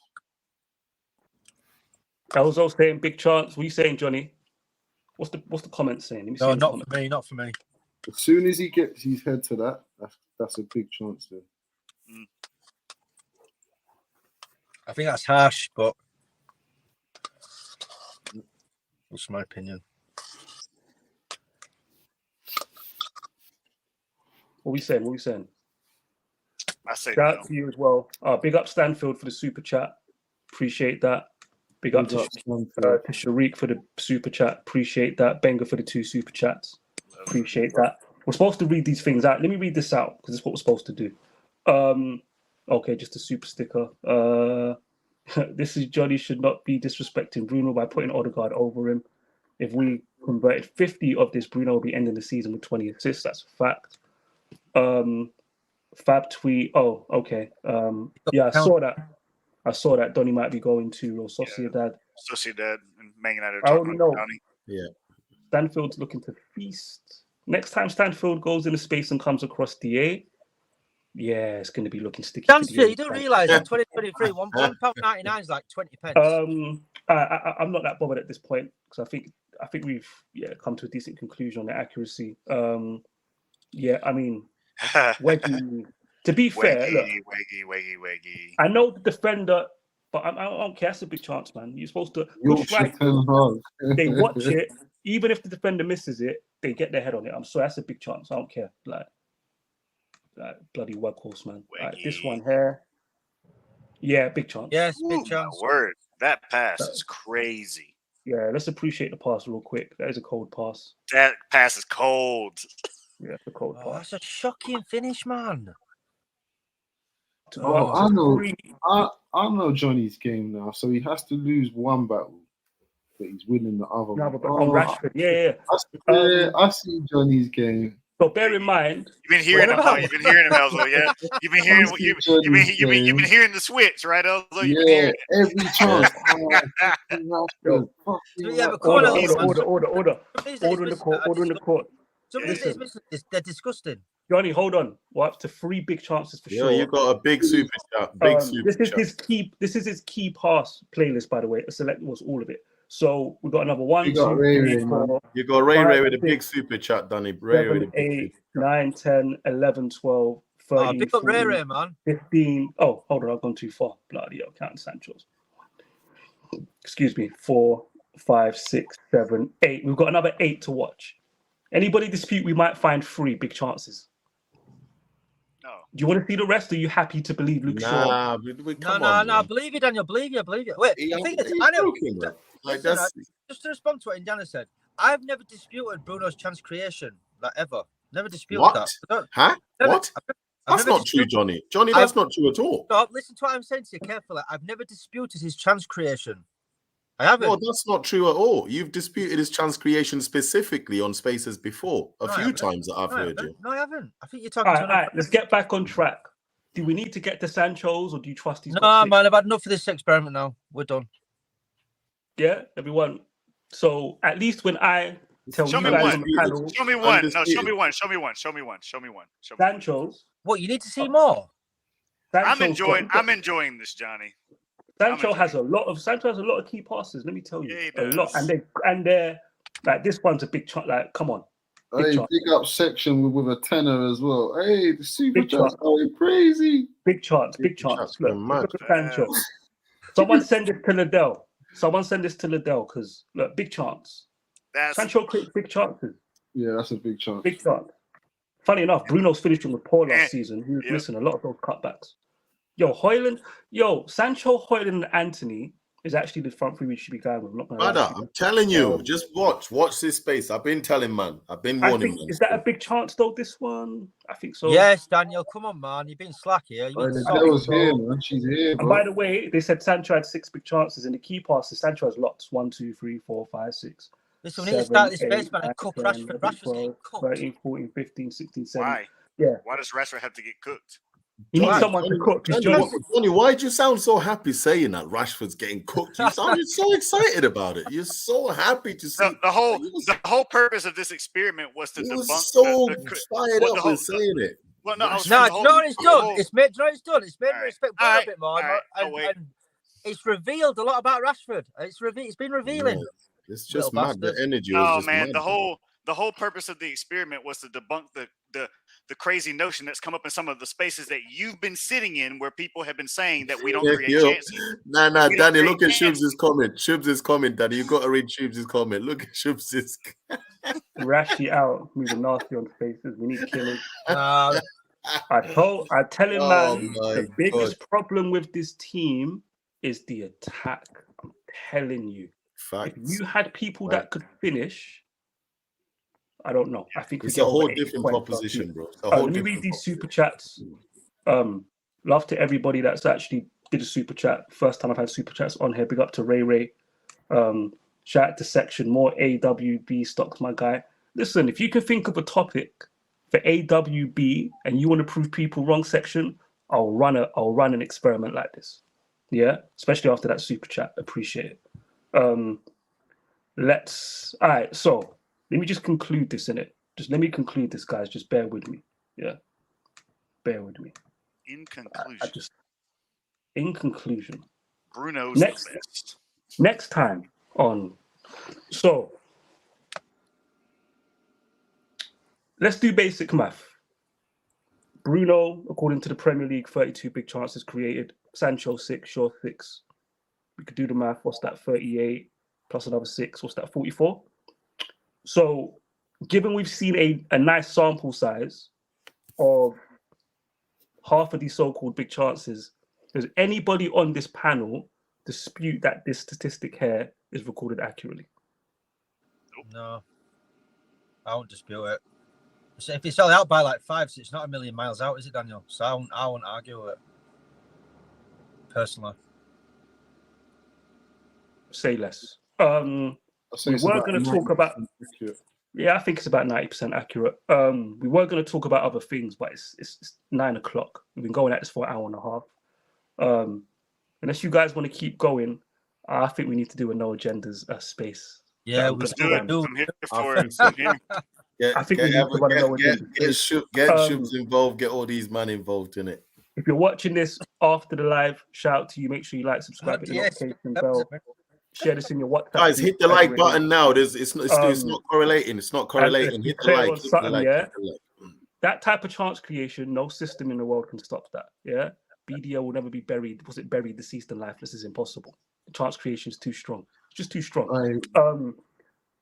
I was also saying big chance. What are you saying, Johnny? What's the comment saying? No, not for me. Not for me. As soon as he gets his head to that, that's a big chance there. I think that's harsh, but that's my opinion. What we saying? I say Shout no. out to you as well. Big up Stanfield for the super chat. Appreciate that. Big up to Sharik for the super chat. Appreciate that. Benga for the 2 super chats. Appreciate that. We're supposed to read these things out. Let me read this out because it's what we're supposed to do. Okay, just a super sticker. This is Johnny should not be disrespecting Bruno by putting Odegaard over him. If we converted 50 of this, Bruno will be ending the season with 20 assists. That's a fact. Fab tweet. Oh, okay. Yeah, I saw that Donny might be going to Real Sociedad. Sociedad and Man United. I already know. Yeah. Stanfield's looking to feast. Next time Stanfield goes in the space and comes across DA, yeah, it's going to be looking sticky. Stanfield, you don't realise in 2023, £1.99 is like 20 pence. I'm not that bothered at this point because I think we've come to a decent conclusion on the accuracy. Yeah, I mean, Weggy. To be fair, look, Weggy. I know the defender, but I don't care. That's a big chance, man. You're supposed to push right. They watch it. Even if the defender misses it, they get their head on it. I'm sorry, that's a big chance. I don't care. Like bloody workhorse, man. Right, this one here. Yeah, big chance. Yes, big chance. Word. That pass is crazy. Yeah, let's appreciate the pass real quick. That is a cold pass. That pass is cold. Yeah, it's a cold pass. That's a shocking finish, man. I know Johnny's game now, so he has to lose one battle, but he's winning the other one. But on Rashford, yeah. I see Johnny's game. So bear in mind, you've been hearing him. You've been hearing him, Elzo. Yeah, you've been hearing. You've been hearing the switch, right, Elzo? Yeah, every chance. Order in the court. They're disgusting. Johnny, hold on. We're up to 3 big chances for sure. Yeah, you got a big super chat. This is his key pass playlist, by the way. Select was all of it. So we've got another 1, 2, 3, 4. You got Ray with a big super chat, Danny. 7, 8, 9, 10, 11, 12, 13, big up Ray, man. 15. Oh, hold on, I've gone too far. Bloody hell, counting Sancho's. Excuse me. 4, 5, 6, 7, 8. We've got another 8 to watch. Anybody dispute we might find 3 big chances? No. Do you want to see the rest? Or are you happy to believe Luke Shaw? No. Believe you, Daniel. Believe you. Wait, I know. Just to respond to what Indiana said, I've never disputed Bruno's chance creation, like ever. Never disputed that. Huh? What? That's not true, Johnny. That's not true at all. Stop. Listen to what I'm saying to you carefully. I've never disputed his chance creation. I haven't. Well, that's not true at all. You've disputed his chance creation specifically on Spaces before a few times that I've heard you. No, I haven't. I think you're talking. All right, let's get back on track. Do we need to get to Sancho's, or do you trust these? No, man. I've had enough of this experiment now. We're done. Yeah, everyone. So at least when I tell you guys on the panel, show me one. No, show me one. Sancho's. What, you need to see more? I'm enjoying this, Johnny. Sancho has a lot of key passes. Let me tell you, a lot, and they're like this one's a big chance. Like, come on, big up section with a tenor as well. Hey, the super chats are crazy. Big chance. Look at Sancho. Someone send it to Liddell. Because look, big chance. Sancho creates big chances. Yeah, that's a big chance. Big chance. Funny enough, Bruno's finishing with Paul last season. He was missing a lot of those cutbacks. Sancho, Højlund, and Anthony is actually the front 3 we should be going with. Brother, I'm telling you, just watch this space. I've been telling, man. I've been warning. Is that a big chance though? This one, I think so. Yes, Daniel, come on, man. You've been slack here. Girl's here, man. She's here. And by the way, they said Sancho had 6 big chances, and the key passes Sancho has lots. 1, 2, 3, 4, 5, 6. Listen, we need to start this space, man, and cook Rashford. Rashford's getting cooked. 13, 14, 15, 16, 17. Why? Yeah. Why does Rashford have to get cooked? You need someone to cook. Johnny, why do you sound so happy saying that Rashford's getting cooked? You sound so excited about it. You're so happy to see. The whole purpose of this experiment was to debunk. So fired up with saying it. Well, it's done. It's made me respect Bruno a bit more. And it's revealed a lot about Rashford. It's been revealing. Yeah, it's just mad. The energy. Oh man, the whole purpose of the experiment was to debunk the crazy notion that's come up in some of the spaces that you've been sitting in, where people have been saying that we don't create chances. Nah, Danny, look at Shubs' comment. Shubs' comment, Danny. You got to read Shubs' comment. Look at Shubs'. Rashi out, moving nasty on spaces. We need killers. I tell him, man, the biggest problem with this team is the attack. I'm telling you. Facts. If you had people that could finish, I don't know. I think it's a whole different proposition, bro. Let me read these super chats. Love to everybody that's actually did a super chat. First time I've had super chats on here. Big up to Ray Ray. Shout out to Section. More AWB stocks, my guy. Listen, if you can think of a topic for AWB and you want to prove people wrong, Section, I'll run an experiment like this. Yeah, especially after that super chat. Appreciate it. All right, so let me just conclude this, innit? Just let me conclude this, guys. Just bear with me. Yeah. Bear with me. In conclusion. In conclusion. Bruno's the best. Next time on. So let's do basic math. Bruno, according to the Premier League, 32 big chances created. Sancho 6, Shaw 6. We could do the math. What's that? 38 plus another 6. What's that? 44. So, given we've seen a nice sample size of half of these so-called big chances, does anybody on this panel dispute that this statistic here is recorded accurately? No, I won't dispute it. So if it's only out by like 5, so it's not a million miles out, is it, Daniel? So I won't argue with it. Personally. Say less. We were going to talk about. Yeah, I think it's about 90% accurate. We were going to talk about other things, but it's 9 o'clock. We've been going at this for an hour and a half. Unless you guys want to keep going, I think we need to do a no agendas space. Yeah, let's do it. I'm here for it. I think we need to run a no agenda. Get Shubs involved. Get all these men involved in it. If you're watching this after the live, shout out to you. Make sure you like, subscribe, hit the notification bell. Share this in your WhatsApp. Guys, hit the like button now. It's not correlating. It's not correlating. Hit the like. Hit the like. Yeah. That type of chance creation, no system in the world can stop that. Yeah. BDO will never be buried. Was it buried, deceased, and lifeless? Is impossible. Chance creation is too strong. It's just too strong.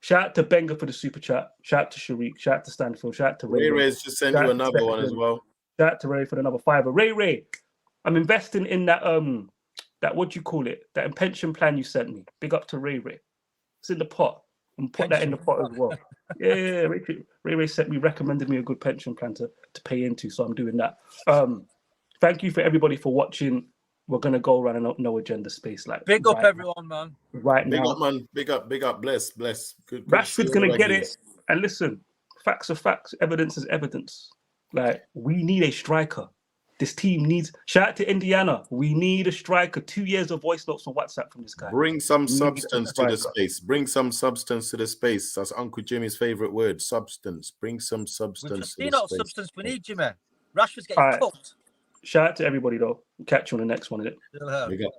Shout out to Benga for the super chat. Shout out to Sharik. Shout out to Stanfield. Shout out to Ray. Ray's just sent you another one as well. Shout out to Ray for another $5. Ray, I'm investing in that what do you call it? That pension plan you sent me. Big up to Ray. It's in the pot. And put that in the pot as well. Yeah. Ray sent me, recommended me a good pension plan to pay into, so I'm doing that. Thank you for everybody for watching. We're gonna go around a no agenda space like. Big up everyone, man. Right now. Big up, man. Big up. Bless. Good. Rashford's gonna get it. And listen, facts are facts. Evidence is evidence. Like, we need a striker. This team needs. Shout out to Indiana. We need a striker. 2 years of voice notes on WhatsApp from this guy. Bring some substance to the space. Bring some substance to the space. That's Uncle Jimmy's favorite word. Substance. Bring some substance. We not substance. We need Jimmy. Rashford's getting cooked. Shout out to everybody though. We'll catch you on the next one. Big up.